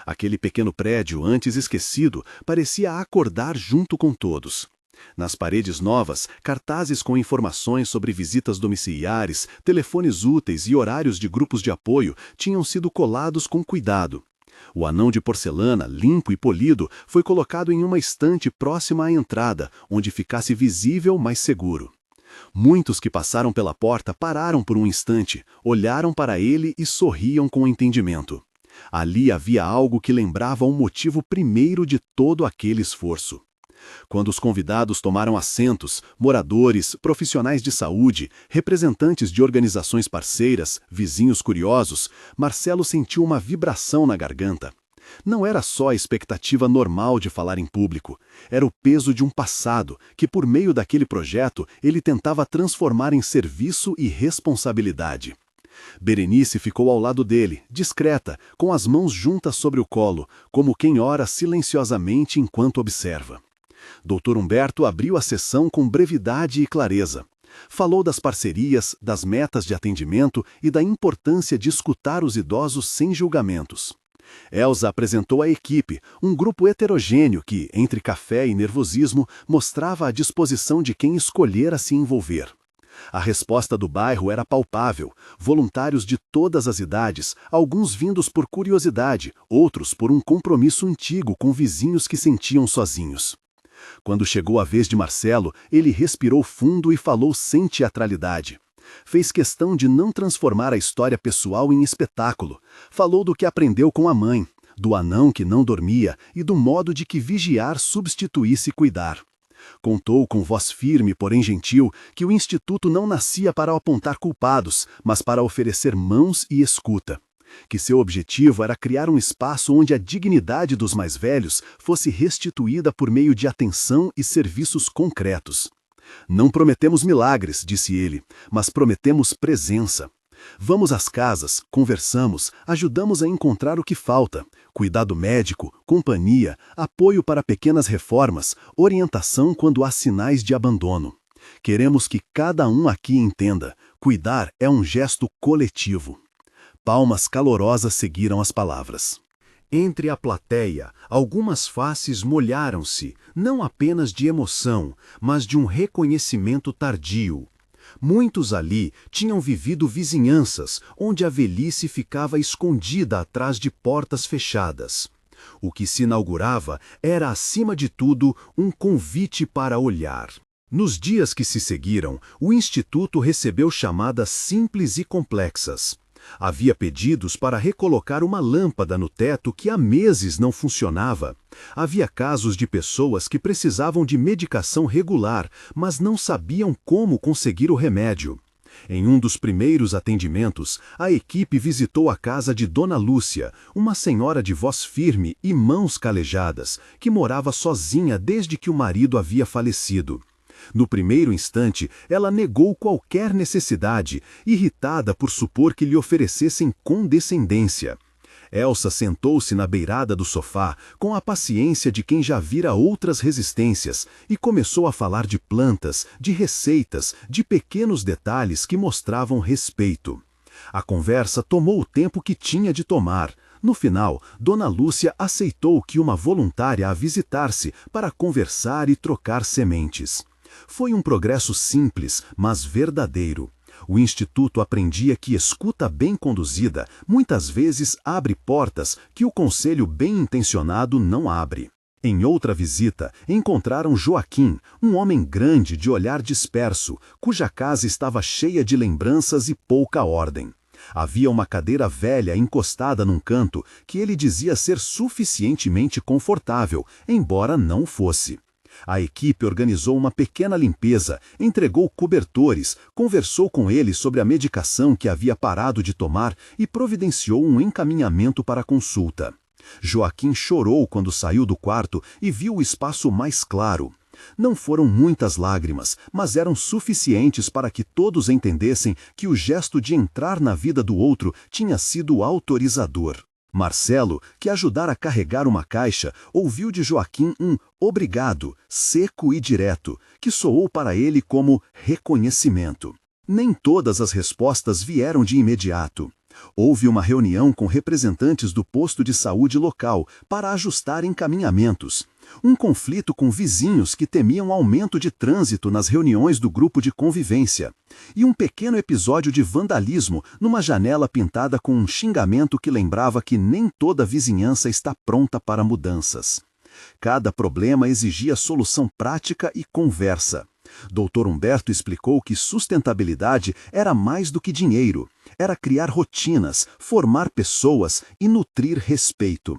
Aquele pequeno prédio, antes esquecido, parecia acordar junto com todos. Nas paredes novas, cartazes com informações sobre visitas domiciliares, telefones úteis e horários de grupos de apoio tinham sido colados com cuidado. O anão de porcelana, limpo e polido, foi colocado em uma estante próxima à entrada, onde ficasse visível, mas seguro. Muitos que passaram pela porta pararam por um instante, olharam para ele e sorriam com entendimento. Ali havia algo que lembrava o motivo primeiro de todo aquele esforço. Quando os convidados tomaram assentos, moradores, profissionais de saúde, representantes de organizações parceiras, vizinhos curiosos, Marcelo sentiu uma vibração na garganta. Não era só a expectativa normal de falar em público, era o peso de um passado que, por meio daquele projeto, ele tentava transformar em serviço e responsabilidade. Berenice ficou ao lado dele, discreta, com as mãos juntas sobre o colo, como quem ora silenciosamente enquanto observa. Dr. Humberto abriu a sessão com brevidade e clareza. Falou das parcerias, das metas de atendimento e da importância de escutar os idosos sem julgamentos. Elsa apresentou a equipe, um grupo heterogêneo que, entre café e nervosismo, mostrava a disposição de quem escolhera se envolver. A resposta do bairro era palpável, voluntários de todas as idades, alguns vindos por curiosidade, outros por um compromisso antigo com vizinhos que sentiam sozinhos. Quando chegou a vez de Marcelo, ele respirou fundo e falou sem teatralidade. Fez questão de não transformar a história pessoal em espetáculo. Falou do que aprendeu com a mãe, do anão que não dormia e do modo de que vigiar substituísse cuidar. Contou com voz firme, porém gentil, que o Instituto não nascia para apontar culpados, mas para oferecer mãos e escuta. Que seu objetivo era criar um espaço onde a dignidade dos mais velhos fosse restituída por meio de atenção e serviços concretos. Não prometemos milagres, disse ele, mas prometemos presença. Vamos às casas, conversamos, ajudamos a encontrar o que falta. Cuidado médico, companhia, apoio para pequenas reformas, orientação quando há sinais de abandono. Queremos que cada um aqui entenda, cuidar é um gesto coletivo. Palmas calorosas seguiram as palavras. Entre a plateia, algumas faces molharam-se, não apenas de emoção, mas de um reconhecimento tardio. Muitos ali tinham vivido vizinhanças, onde a velhice ficava escondida atrás de portas fechadas. O que se inaugurava era, acima de tudo, um convite para olhar. Nos dias que se seguiram, o Instituto recebeu chamadas simples e complexas. Havia pedidos para recolocar uma lâmpada no teto que há meses não funcionava. Havia casos de pessoas que precisavam de medicação regular, mas não sabiam como conseguir o remédio. Em um dos primeiros atendimentos, a equipe visitou a casa de Dona Lúcia, uma senhora de voz firme e mãos calejadas, que morava sozinha desde que o marido havia falecido. No primeiro instante, ela negou qualquer necessidade, irritada por supor que lhe oferecessem condescendência. Elsa sentou-se na beirada do sofá, com a paciência de quem já vira outras resistências, e começou a falar de plantas, de receitas, de pequenos detalhes que mostravam respeito. A conversa tomou o tempo que tinha de tomar. No final, Dona Lúcia aceitou que uma voluntária a visitasse para conversar e trocar sementes. Foi um progresso simples, mas verdadeiro. O Instituto aprendia que escuta bem conduzida muitas vezes abre portas que o conselho bem-intencionado não abre. Em outra visita, encontraram Joaquim, um homem grande de olhar disperso, cuja casa estava cheia de lembranças e pouca ordem. Havia uma cadeira velha encostada num canto que ele dizia ser suficientemente confortável, embora não fosse. A equipe organizou uma pequena limpeza, entregou cobertores, conversou com ele sobre a medicação que havia parado de tomar e providenciou um encaminhamento para a consulta. Joaquim chorou quando saiu do quarto e viu o espaço mais claro. Não foram muitas lágrimas, mas eram suficientes para que todos entendessem que o gesto de entrar na vida do outro tinha sido autorizador. Marcelo, que ajudara a carregar uma caixa, ouviu de Joaquim um obrigado, seco e direto, que soou para ele como reconhecimento. Nem todas as respostas vieram de imediato. Houve uma reunião com representantes do posto de saúde local para ajustar encaminhamentos. Um conflito com vizinhos que temiam aumento de trânsito nas reuniões do grupo de convivência. E um pequeno episódio de vandalismo numa janela pintada com um xingamento que lembrava que nem toda vizinhança está pronta para mudanças. Cada problema exigia solução prática e conversa. Dr. Humberto explicou que sustentabilidade era mais do que dinheiro. Era criar rotinas, formar pessoas e nutrir respeito.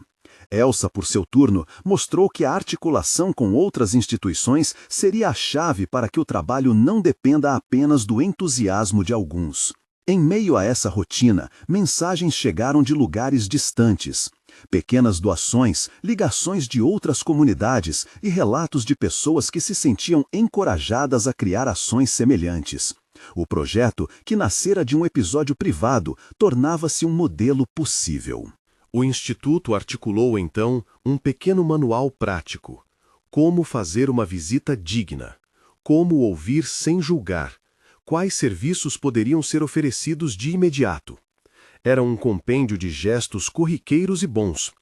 Elsa, por seu turno, mostrou que a articulação com outras instituições seria a chave para que o trabalho não dependa apenas do entusiasmo de alguns. Em meio a essa rotina, mensagens chegaram de lugares distantes. Pequenas doações, ligações de outras comunidades e relatos de pessoas que se sentiam encorajadas a criar ações semelhantes. O projeto, que nascera de um episódio privado, tornava-se um modelo possível. O Instituto articulou, então, um pequeno manual prático. Como fazer uma visita digna. Como ouvir sem julgar. Quais serviços poderiam ser oferecidos de imediato. Era um compêndio de gestos corriqueiros e bons.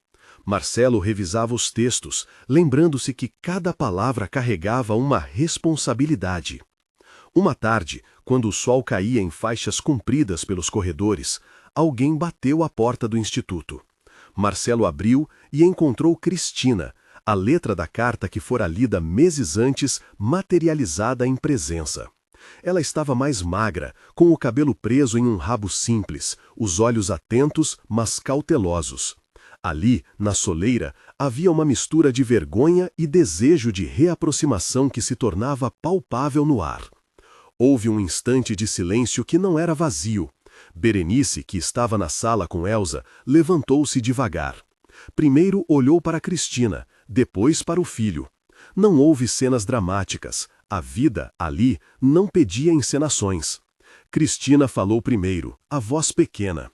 Marcelo revisava os textos, lembrando-se que cada palavra carregava uma responsabilidade. Uma tarde, quando o sol caía em faixas compridas pelos corredores, alguém bateu à porta do instituto. Marcelo abriu e encontrou Cristina, a letra da carta que fora lida meses antes, materializada em presença. Ela estava mais magra, com o cabelo preso em um rabo simples, os olhos atentos, mas cautelosos. Ali, na soleira, havia uma mistura de vergonha e desejo de reaproximação que se tornava palpável no ar. Houve um instante de silêncio que não era vazio. Berenice, que estava na sala com Elsa, levantou-se devagar. Primeiro olhou para Cristina, depois para o filho. Não houve cenas dramáticas. A vida, ali, não pedia encenações. Cristina falou primeiro, a voz pequena.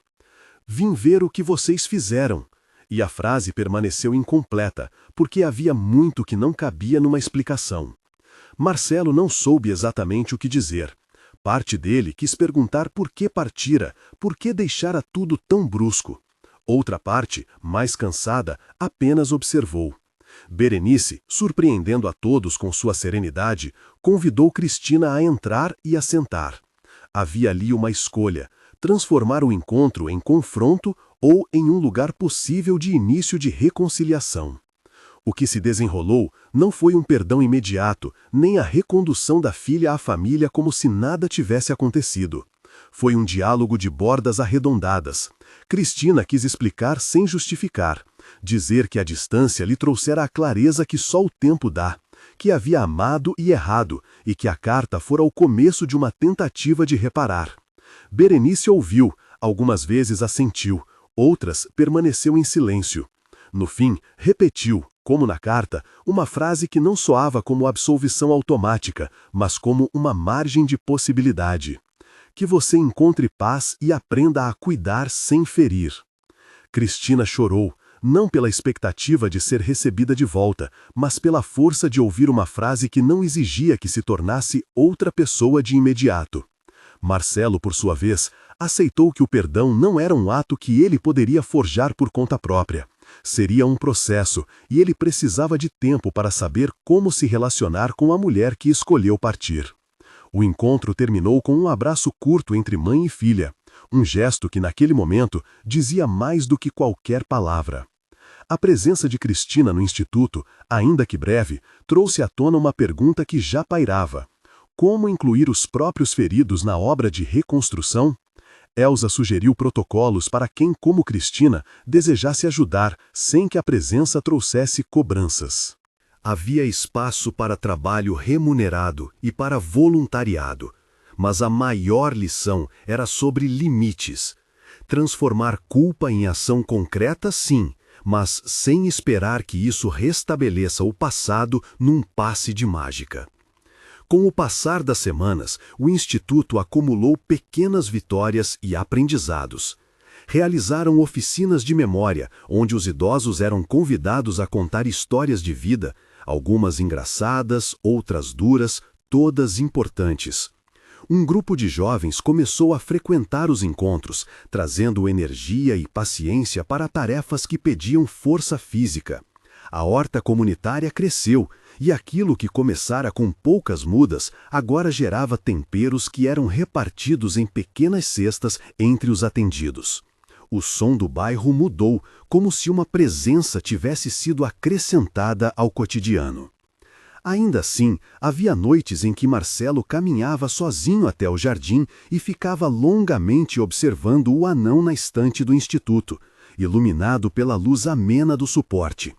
Vim ver o que vocês fizeram. E a frase permaneceu incompleta, porque havia muito que não cabia numa explicação. Marcelo não soube exatamente o que dizer. Parte dele quis perguntar por que partira, por que deixara tudo tão brusco. Outra parte, mais cansada, apenas observou. Berenice, surpreendendo a todos com sua serenidade, convidou Cristina a entrar e a sentar. Havia ali uma escolha, transformar o encontro em confronto ou em um lugar possível de início de reconciliação. O que se desenrolou não foi um perdão imediato, nem a recondução da filha à família como se nada tivesse acontecido. Foi um diálogo de bordas arredondadas. Cristina quis explicar sem justificar, dizer que a distância lhe trouxera a clareza que só o tempo dá, que havia amado e errado, e que a carta fora o começo de uma tentativa de reparar. Berenice ouviu, algumas vezes assentiu, outras permaneceu em silêncio. No fim, repetiu, como na carta, uma frase que não soava como absolvição automática, mas como uma margem de possibilidade. Que você encontre paz e aprenda a cuidar sem ferir. Cristina chorou, não pela expectativa de ser recebida de volta, mas pela força de ouvir uma frase que não exigia que se tornasse outra pessoa de imediato. Marcelo, por sua vez, aceitou que o perdão não era um ato que ele poderia forjar por conta própria. Seria um processo, e ele precisava de tempo para saber como se relacionar com a mulher que escolheu partir. O encontro terminou com um abraço curto entre mãe e filha, um gesto que naquele momento dizia mais do que qualquer palavra. A presença de Cristina no instituto, ainda que breve, trouxe à tona uma pergunta que já pairava. Como incluir os próprios feridos na obra de reconstrução? Elsa sugeriu protocolos para quem, como Cristina, desejasse ajudar, sem que a presença trouxesse cobranças. Havia espaço para trabalho remunerado e para voluntariado, mas a maior lição era sobre limites. Transformar culpa em ação concreta, sim, mas sem esperar que isso restabeleça o passado num passe de mágica. Com o passar das semanas, o Instituto acumulou pequenas vitórias e aprendizados. Realizaram oficinas de memória, onde os idosos eram convidados a contar histórias de vida, algumas engraçadas, outras duras, todas importantes. Um grupo de jovens começou a frequentar os encontros, trazendo energia e paciência para tarefas que pediam força física. A horta comunitária cresceu, e aquilo que começara com poucas mudas agora gerava temperos que eram repartidos em pequenas cestas entre os atendidos. O som do bairro mudou, como se uma presença tivesse sido acrescentada ao cotidiano. Ainda assim, havia noites em que Marcelo caminhava sozinho até o jardim e ficava longamente observando o anão na estante do instituto, iluminado pela luz amena do suporte.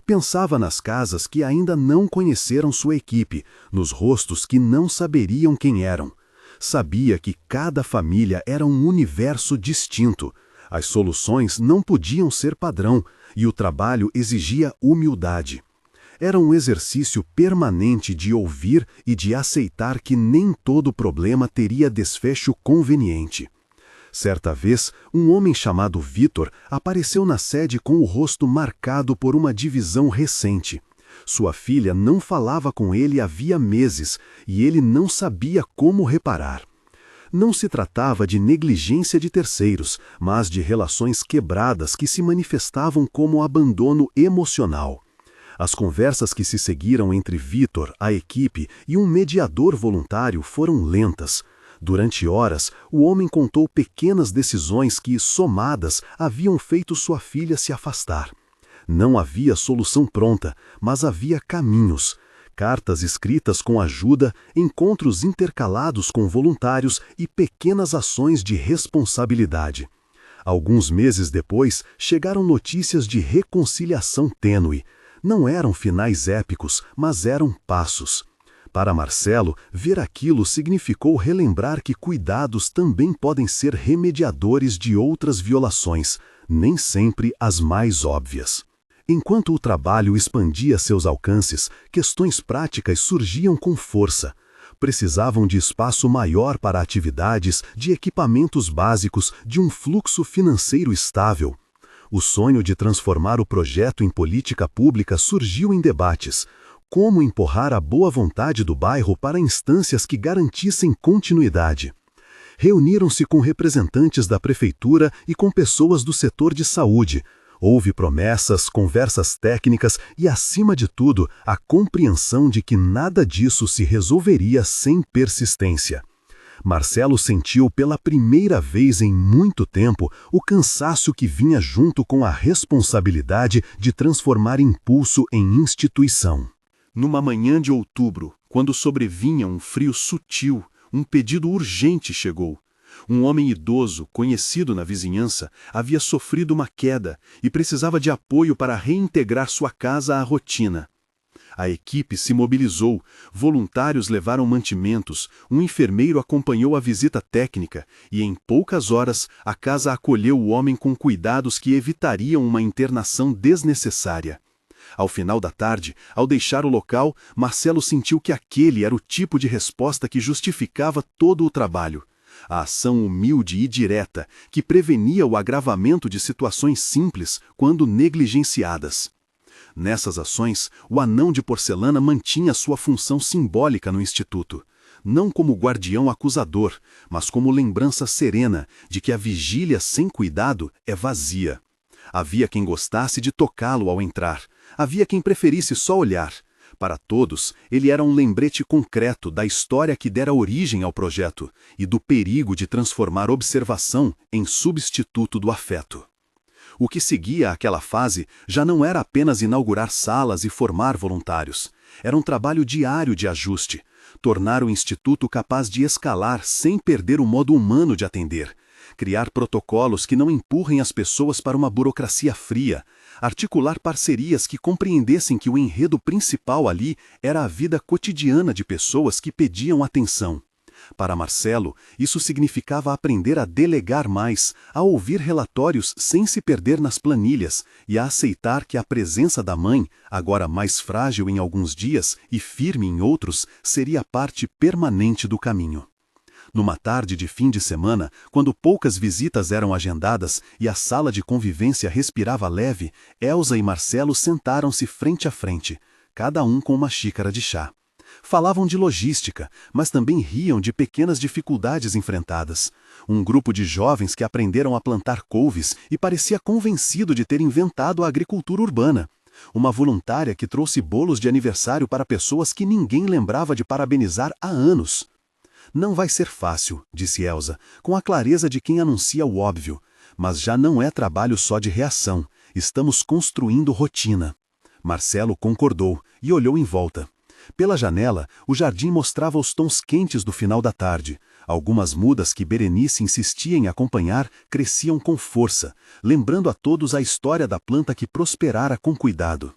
Pensava nas casas que ainda não conheceram sua equipe, nos rostos que não saberiam quem eram. Sabia que cada família era um universo distinto. As soluções não podiam ser padrão e o trabalho exigia humildade. Era um exercício permanente de ouvir e de aceitar que nem todo problema teria desfecho conveniente. Certa vez, um homem chamado Vitor apareceu na sede com o rosto marcado por uma divisão recente. Sua filha não falava com ele havia meses e ele não sabia como reparar. Não se tratava de negligência de terceiros, mas de relações quebradas que se manifestavam como abandono emocional. As conversas que se seguiram entre Vitor, a equipe e um mediador voluntário foram lentas. Durante horas, o homem contou pequenas decisões que, somadas, haviam feito sua filha se afastar. Não havia solução pronta, mas havia caminhos. Cartas escritas com ajuda, encontros intercalados com voluntários e pequenas ações de responsabilidade. Alguns meses depois, chegaram notícias de reconciliação tênue. Não eram finais épicos, mas eram passos. Para Marcelo, ver aquilo significou relembrar que cuidados também podem ser remediadores de outras violações, nem sempre as mais óbvias. Enquanto o trabalho expandia seus alcances, questões práticas surgiam com força. Precisavam de espaço maior para atividades, de equipamentos básicos, de um fluxo financeiro estável. O sonho de transformar o projeto em política pública surgiu em debates. Como empurrar a boa vontade do bairro para instâncias que garantissem continuidade? Reuniram-se com representantes da prefeitura e com pessoas do setor de saúde. Houve promessas, conversas técnicas e, acima de tudo, a compreensão de que nada disso se resolveria sem persistência. Marcelo sentiu pela primeira vez em muito tempo o cansaço que vinha junto com a responsabilidade de transformar impulso em instituição. Numa manhã de outubro, quando sobrevinha um frio sutil, um pedido urgente chegou. Um homem idoso, conhecido na vizinhança, havia sofrido uma queda e precisava de apoio para reintegrar sua casa à rotina. A equipe se mobilizou, voluntários levaram mantimentos, um enfermeiro acompanhou a visita técnica e, em poucas horas, a casa acolheu o homem com cuidados que evitariam uma internação desnecessária. Ao final da tarde, ao deixar o local, Marcelo sentiu que aquele era o tipo de resposta que justificava todo o trabalho. A ação humilde e direta, que prevenia o agravamento de situações simples quando negligenciadas. Nessas ações, o anão de porcelana mantinha sua função simbólica no Instituto, não como guardião acusador, mas como lembrança serena de que a vigília sem cuidado é vazia. Havia quem gostasse de tocá-lo ao entrar, havia quem preferisse só olhar. Para todos, ele era um lembrete concreto da história que dera origem ao projeto e do perigo de transformar observação em substituto do afeto. O que seguia aquela fase já não era apenas inaugurar salas e formar voluntários. Era um trabalho diário de ajuste, tornar o Instituto capaz de escalar sem perder o modo humano de atender, criar protocolos que não empurrem as pessoas para uma burocracia fria, articular parcerias que compreendessem que o enredo principal ali era a vida cotidiana de pessoas que pediam atenção. Para Marcelo, isso significava aprender a delegar mais, a ouvir relatórios sem se perder nas planilhas e a aceitar que a presença da mãe, agora mais frágil em alguns dias e firme em outros, seria parte permanente do caminho. Numa tarde de fim de semana, quando poucas visitas eram agendadas e a sala de convivência respirava leve, Elsa e Marcelo sentaram-se frente a frente, cada um com uma xícara de chá. Falavam de logística, mas também riam de pequenas dificuldades enfrentadas. Um grupo de jovens que aprenderam a plantar couves e parecia convencido de ter inventado a agricultura urbana. Uma voluntária que trouxe bolos de aniversário para pessoas que ninguém lembrava de parabenizar há anos. Não vai ser fácil, disse Elsa, com a clareza de quem anuncia o óbvio. Mas já não é trabalho só de reação. Estamos construindo rotina. Marcelo concordou e olhou em volta. Pela janela, o jardim mostrava os tons quentes do final da tarde. Algumas mudas que Berenice insistia em acompanhar cresciam com força, lembrando a todos a história da planta que prosperara com cuidado.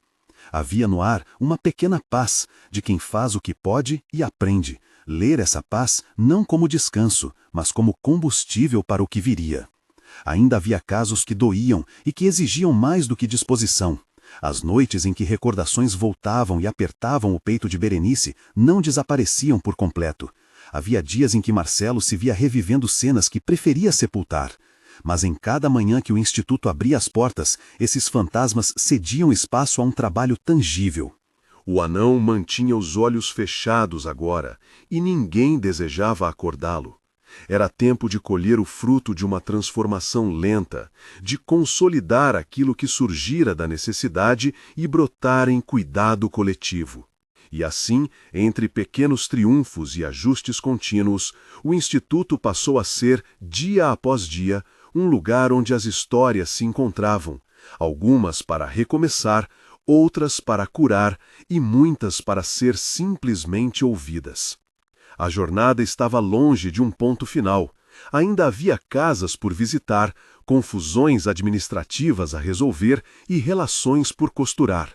Havia no ar uma pequena paz de quem faz o que pode e aprende. Ler essa paz não como descanso, mas como combustível para o que viria. Ainda havia casos que doíam e que exigiam mais do que disposição. As noites em que recordações voltavam e apertavam o peito de Berenice não desapareciam por completo. Havia dias em que Marcelo se via revivendo cenas que preferia sepultar. Mas em cada manhã que o Instituto abria as portas, esses fantasmas cediam espaço a um trabalho tangível. O anão mantinha os olhos fechados agora, e ninguém desejava acordá-lo. Era tempo de colher o fruto de uma transformação lenta, de consolidar aquilo que surgira da necessidade e brotar em cuidado coletivo. E assim, entre pequenos triunfos e ajustes contínuos, o Instituto passou a ser, dia após dia, um lugar onde as histórias se encontravam, algumas para recomeçar, outras para curar e muitas para ser simplesmente ouvidas. A jornada estava longe de um ponto final. Ainda havia casas por visitar, confusões administrativas a resolver e relações por costurar.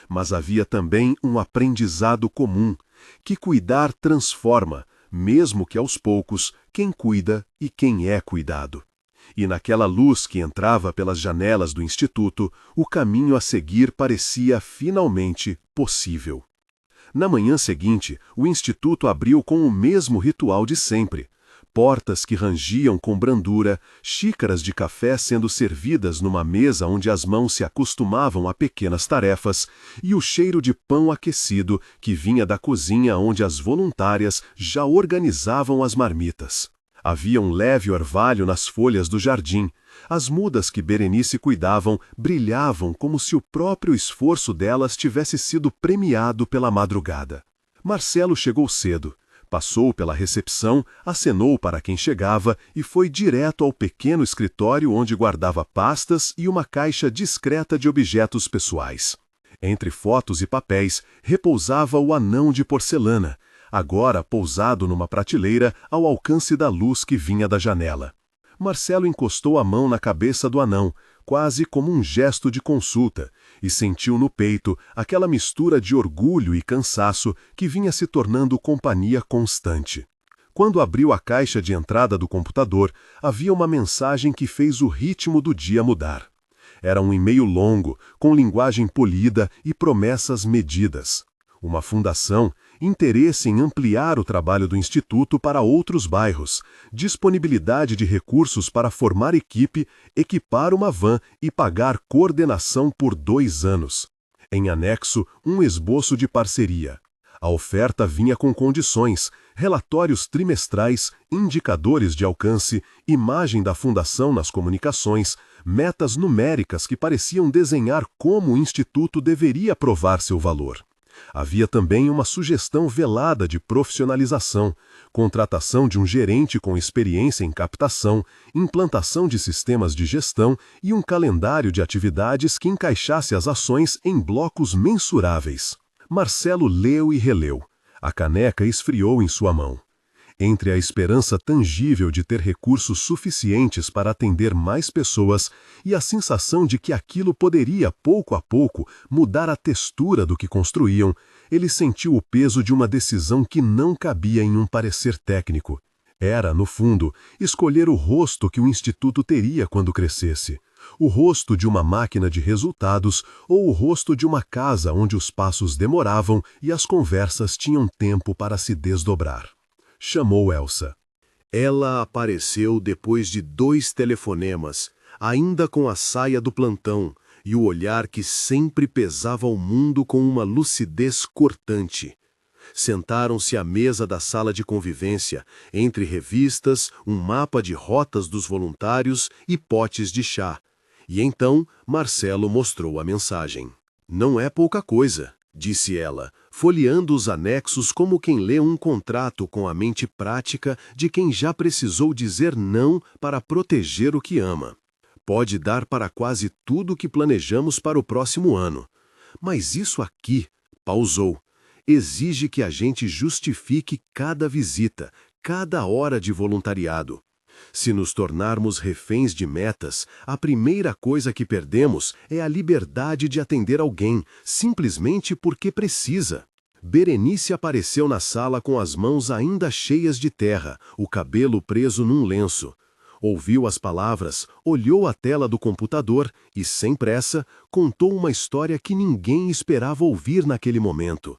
Mas havia também um aprendizado comum, que cuidar transforma, mesmo que aos poucos, quem cuida e quem é cuidado. E naquela luz que entrava pelas janelas do Instituto, o caminho a seguir parecia finalmente possível. Na manhã seguinte, o Instituto abriu com o mesmo ritual de sempre. Portas que rangiam com brandura, xícaras de café sendo servidas numa mesa onde as mãos se acostumavam a pequenas tarefas, e o cheiro de pão aquecido que vinha da cozinha onde as voluntárias já organizavam as marmitas. Havia um leve orvalho nas folhas do jardim. As mudas que Berenice cuidavam brilhavam como se o próprio esforço delas tivesse sido premiado pela madrugada. Marcelo chegou cedo. Passou pela recepção, acenou para quem chegava e foi direto ao pequeno escritório onde guardava pastas e uma caixa discreta de objetos pessoais. Entre fotos e papéis repousava o anão de porcelana, agora pousado numa prateleira ao alcance da luz que vinha da janela. Marcelo encostou a mão na cabeça do anão, quase como um gesto de consulta, e sentiu no peito aquela mistura de orgulho e cansaço que vinha se tornando companhia constante. Quando abriu a caixa de entrada do computador, havia uma mensagem que fez o ritmo do dia mudar. Era um e-mail longo, com linguagem polida e promessas medidas. Uma fundação, interesse em ampliar o trabalho do Instituto para outros bairros, disponibilidade de recursos para formar equipe, equipar uma van e pagar coordenação por 2 anos. Em anexo, um esboço de parceria. A oferta vinha com condições, relatórios trimestrais, indicadores de alcance, imagem da fundação nas comunicações, metas numéricas que pareciam desenhar como o Instituto deveria provar seu valor. Havia também uma sugestão velada de profissionalização, contratação de um gerente com experiência em captação, implantação de sistemas de gestão e um calendário de atividades que encaixasse as ações em blocos mensuráveis. Marcelo leu e releu. A caneca esfriou em sua mão. Entre a esperança tangível de ter recursos suficientes para atender mais pessoas e a sensação de que aquilo poderia, pouco a pouco, mudar a textura do que construíam, ele sentiu o peso de uma decisão que não cabia em um parecer técnico. Era, no fundo, escolher o rosto que o Instituto teria quando crescesse. O rosto de uma máquina de resultados ou o rosto de uma casa onde os passos demoravam e as conversas tinham tempo para se desdobrar. Chamou Elsa. Ela apareceu depois de 2 telefonemas, ainda com a saia do plantão e o olhar que sempre pesava o mundo com uma lucidez cortante. Sentaram-se à mesa da sala de convivência, entre revistas, um mapa de rotas dos voluntários e potes de chá. E então Marcelo mostrou a mensagem. "Não é pouca coisa", disse ela, folheando os anexos como quem lê um contrato com a mente prática de quem já precisou dizer não para proteger o que ama. "Pode dar para quase tudo o que planejamos para o próximo ano. Mas isso aqui", pausou, "exige que a gente justifique cada visita, cada hora de voluntariado. Se nos tornarmos reféns de metas, a primeira coisa que perdemos é a liberdade de atender alguém, simplesmente porque precisa." Berenice apareceu na sala com as mãos ainda cheias de terra, o cabelo preso num lenço. Ouviu as palavras, olhou a tela do computador e, sem pressa, contou uma história que ninguém esperava ouvir naquele momento.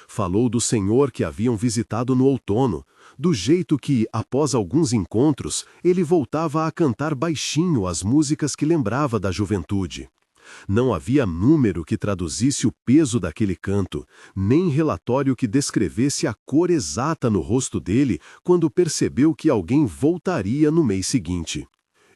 Falou do senhor que haviam visitado no outono, do jeito que, após alguns encontros, ele voltava a cantar baixinho as músicas que lembrava da juventude. Não havia número que traduzisse o peso daquele canto, nem relatório que descrevesse a cor exata no rosto dele quando percebeu que alguém voltaria no mês seguinte.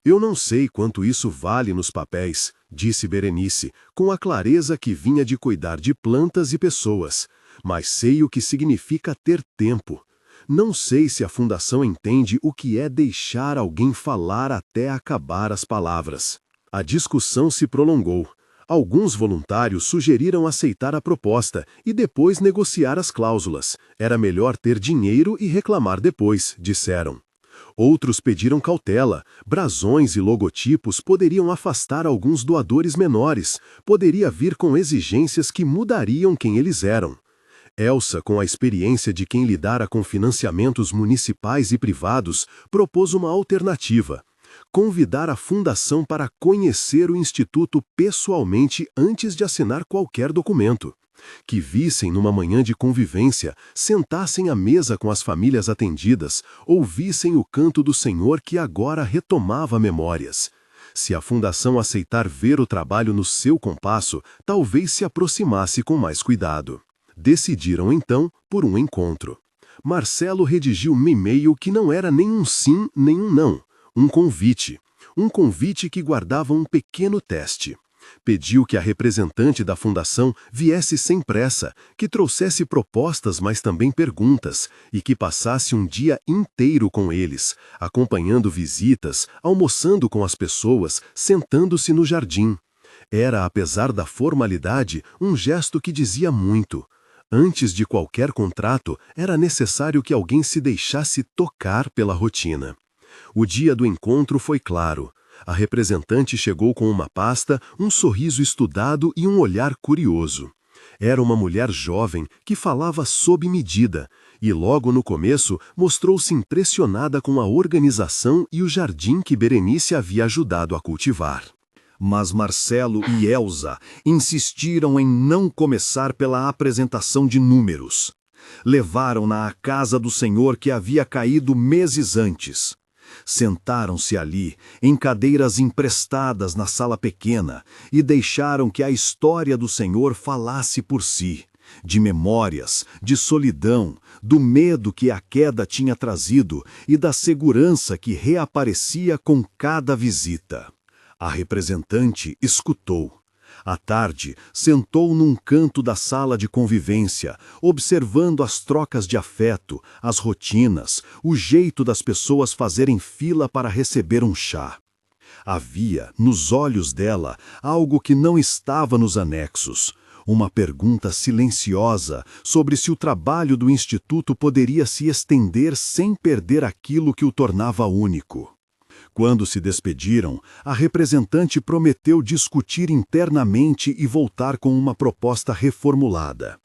"Eu não sei quanto isso vale nos papéis", disse Berenice, com a clareza que vinha de cuidar de plantas e pessoas, "mas sei o que significa ter tempo. Não sei se a Fundação entende o que é deixar alguém falar até acabar as palavras." A discussão se prolongou. Alguns voluntários sugeriram aceitar a proposta e depois negociar as cláusulas. Era melhor ter dinheiro e reclamar depois, disseram. Outros pediram cautela. Brasões e logotipos poderiam afastar alguns doadores menores. Poderia vir com exigências que mudariam quem eles eram. Elsa, com a experiência de quem lidara com financiamentos municipais e privados, propôs uma alternativa: convidar a Fundação para conhecer o Instituto pessoalmente antes de assinar qualquer documento. Que vissem numa manhã de convivência, sentassem à mesa com as famílias atendidas, ouvissem o canto do Senhor que agora retomava memórias. Se a Fundação aceitar ver o trabalho no seu compasso, talvez se aproximasse com mais cuidado. Decidiram então por um encontro. Marcelo redigiu um e-mail que não era nem um sim nem um não. Um convite que guardava um pequeno teste. Pediu que a representante da Fundação viesse sem pressa, que trouxesse propostas, mas também perguntas, e que passasse um dia inteiro com eles, acompanhando visitas, almoçando com as pessoas, sentando-se no jardim. Era, apesar da formalidade, um gesto que dizia muito. Antes de qualquer contrato, era necessário que alguém se deixasse tocar pela rotina. O dia do encontro foi claro. A representante chegou com uma pasta, um sorriso estudado e um olhar curioso. Era uma mulher jovem que falava sob medida, e logo no começo mostrou-se impressionada com a organização e o jardim que Berenice havia ajudado a cultivar. Mas Marcelo e Elsa insistiram em não começar pela apresentação de números. Levaram-na à casa do senhor que havia caído meses antes. Sentaram-se ali, em cadeiras emprestadas na sala pequena, e deixaram que a história do Senhor falasse por si, de memórias, de solidão, do medo que a queda tinha trazido e da segurança que reaparecia com cada visita. A representante escutou. À tarde, sentou num canto da sala de convivência, observando as trocas de afeto, as rotinas, o jeito das pessoas fazerem fila para receber um chá. Havia, nos olhos dela, algo que não estava nos anexos. Uma pergunta silenciosa sobre se o trabalho do Instituto poderia se estender sem perder aquilo que o tornava único. Quando se despediram, a representante prometeu discutir internamente e voltar com uma proposta reformulada.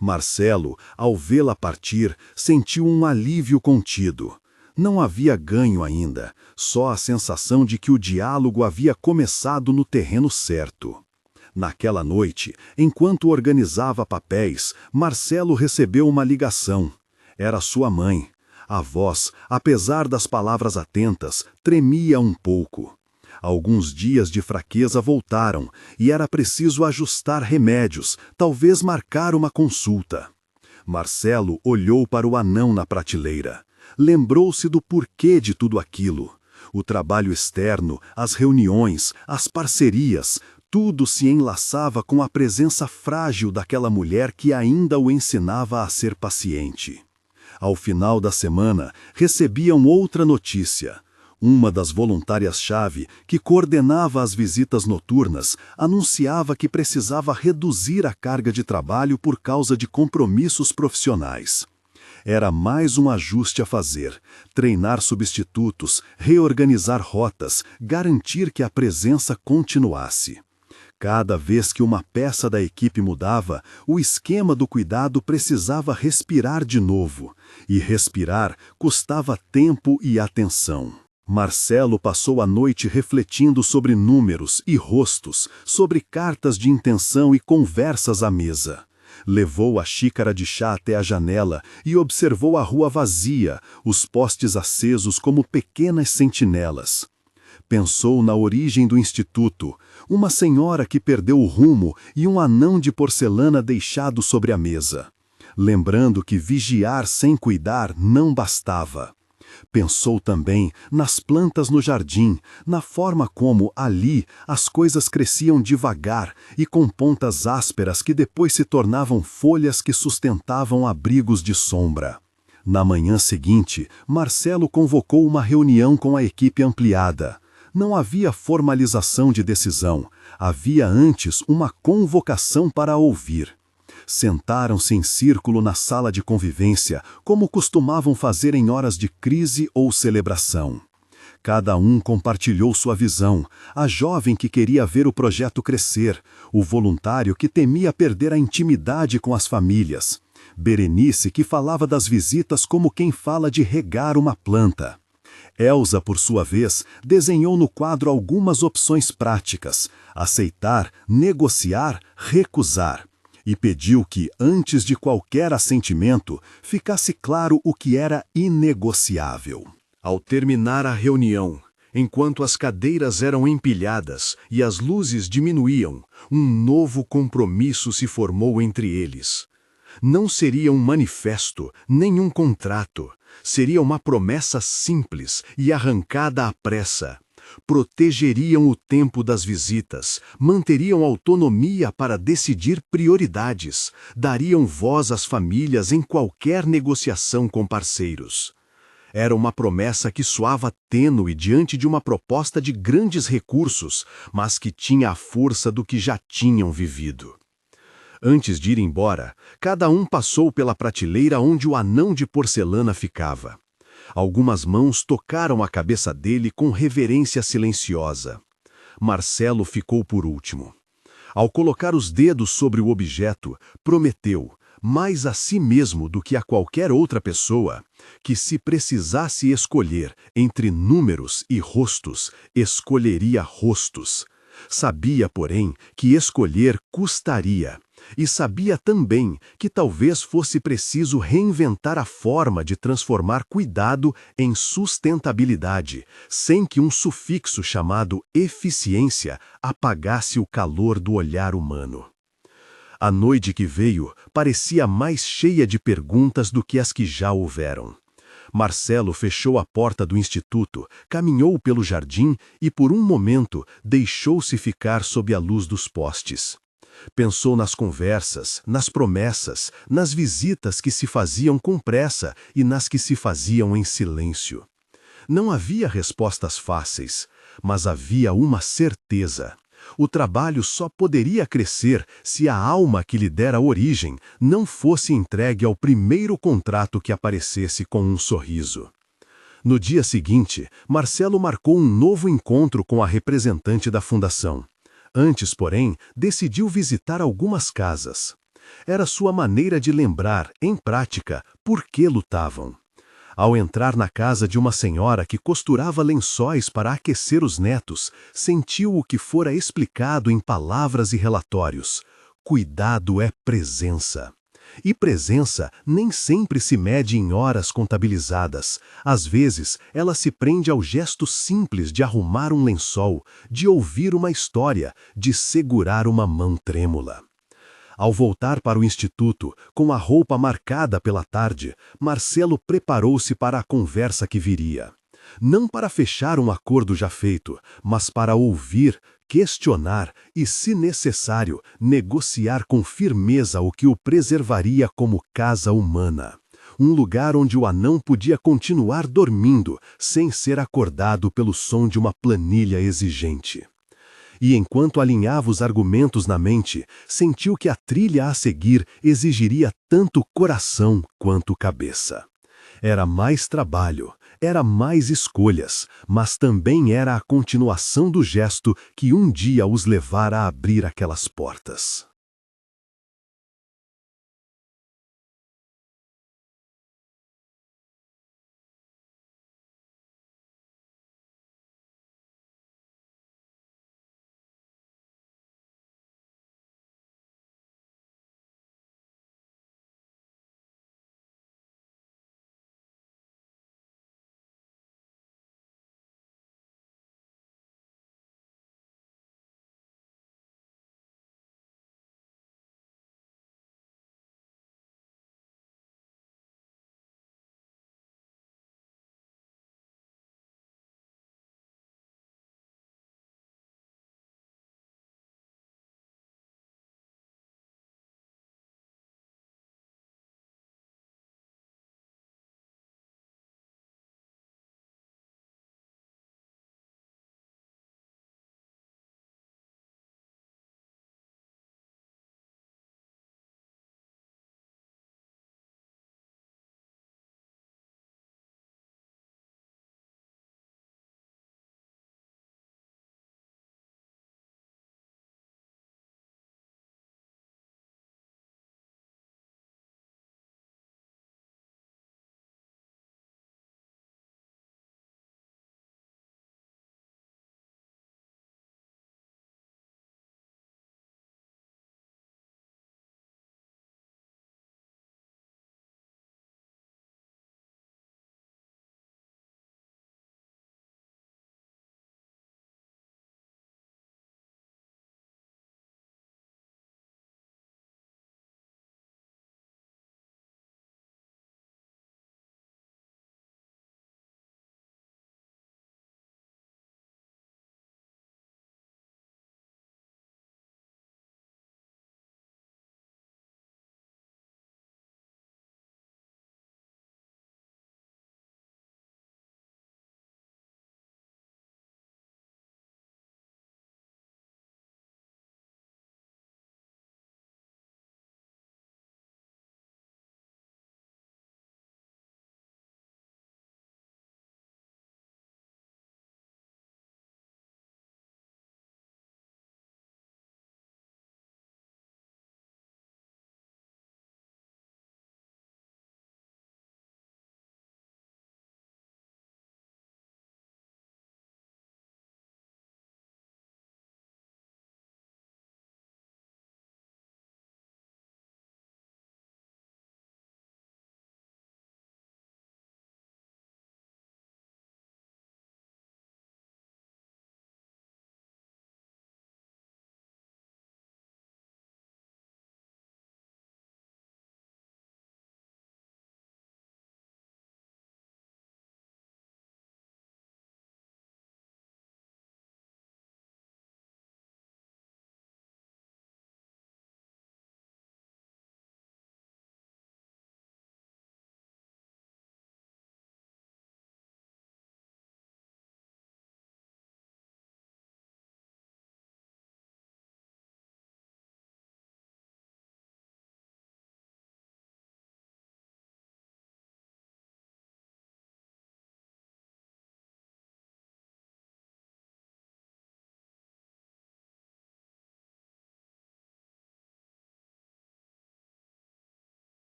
Marcelo, ao vê-la partir, sentiu um alívio contido. Não havia ganho ainda, só a sensação de que o diálogo havia começado no terreno certo. Naquela noite, enquanto organizava papéis, Marcelo recebeu uma ligação. Era sua mãe. A voz, apesar das palavras atentas, tremia um pouco. Alguns dias de fraqueza voltaram, e era preciso ajustar remédios, talvez marcar uma consulta. Marcelo olhou para o anão na prateleira. Lembrou-se do porquê de tudo aquilo. O trabalho externo, as reuniões, as parcerias, tudo se enlaçava com a presença frágil daquela mulher que ainda o ensinava a ser paciente. Ao final da semana, recebiam outra notícia. Uma das voluntárias-chave, que coordenava as visitas noturnas, anunciava que precisava reduzir a carga de trabalho por causa de compromissos profissionais. Era mais um ajuste a fazer: treinar substitutos, reorganizar rotas, garantir que a presença continuasse. Cada vez que uma peça da equipe mudava, o esquema do cuidado precisava respirar de novo. E respirar custava tempo e atenção. Marcelo passou a noite refletindo sobre números e rostos, sobre cartas de intenção e conversas à mesa. Levou a xícara de chá até a janela e observou a rua vazia, os postes acesos como pequenas sentinelas. Pensou na origem do instituto, uma senhora que perdeu o rumo e um anão de porcelana deixado sobre a mesa. Lembrando que vigiar sem cuidar não bastava. Pensou também nas plantas no jardim, na forma como, ali, as coisas cresciam devagar e com pontas ásperas que depois se tornavam folhas que sustentavam abrigos de sombra. Na manhã seguinte, Marcelo convocou uma reunião com a equipe ampliada. Não havia formalização de decisão, havia antes uma convocação para ouvir. Sentaram-se em círculo na sala de convivência, como costumavam fazer em horas de crise ou celebração. Cada um compartilhou sua visão: a jovem que queria ver o projeto crescer, o voluntário que temia perder a intimidade com as famílias, Berenice que falava das visitas como quem fala de regar uma planta. Elsa, por sua vez, desenhou no quadro algumas opções práticas: aceitar, negociar, recusar. E pediu que, antes de qualquer assentimento, ficasse claro o que era inegociável. Ao terminar a reunião, enquanto as cadeiras eram empilhadas e as luzes diminuíam, um novo compromisso se formou entre eles. Não seria um manifesto, nem um contrato. Seria uma promessa simples e arrancada à pressa. Protegeriam o tempo das visitas, manteriam autonomia para decidir prioridades, dariam voz às famílias em qualquer negociação com parceiros. Era uma promessa que soava tênue diante de uma proposta de grandes recursos, mas que tinha a força do que já tinham vivido. Antes de ir embora, cada um passou pela prateleira onde o anão de porcelana ficava. Algumas mãos tocaram a cabeça dele com reverência silenciosa. Marcelo ficou por último. Ao colocar os dedos sobre o objeto, prometeu, mais a si mesmo do que a qualquer outra pessoa, que se precisasse escolher entre números e rostos, escolheria rostos. Sabia, porém, que escolher custaria. E sabia também que talvez fosse preciso reinventar a forma de transformar cuidado em sustentabilidade, sem que um sufixo chamado eficiência apagasse o calor do olhar humano. A noite que veio parecia mais cheia de perguntas do que as que já houveram. Marcelo fechou a porta do instituto, caminhou pelo jardim e, por um momento, deixou-se ficar sob a luz dos postes. Pensou nas conversas, nas promessas, nas visitas que se faziam com pressa e nas que se faziam em silêncio. Não havia respostas fáceis, mas havia uma certeza. O trabalho só poderia crescer se a alma que lhe dera origem não fosse entregue ao primeiro contrato que aparecesse com um sorriso. No dia seguinte, Marcelo marcou um novo encontro com a representante da fundação. Antes, porém, decidiu visitar algumas casas. Era sua maneira de lembrar, em prática, por que lutavam. Ao entrar na casa de uma senhora que costurava lençóis para aquecer os netos, sentiu o que fora explicado em palavras e relatórios: cuidado é presença. E presença nem sempre se mede em horas contabilizadas. Às vezes, ela se prende ao gesto simples de arrumar um lençol, de ouvir uma história, de segurar uma mão trêmula. Ao voltar para o instituto, com a roupa marcada pela tarde, Marcelo preparou-se para a conversa que viria. Não para fechar um acordo já feito, mas para ouvir, questionar e, se necessário, negociar com firmeza o que o preservaria como casa humana. Um lugar onde o anão podia continuar dormindo, sem ser acordado pelo som de uma planilha exigente. E enquanto alinhava os argumentos na mente, sentiu que a trilha a seguir exigiria tanto coração quanto cabeça. Era mais trabalho, era mais escolhas, mas também era a continuação do gesto que um dia os levara a abrir aquelas portas.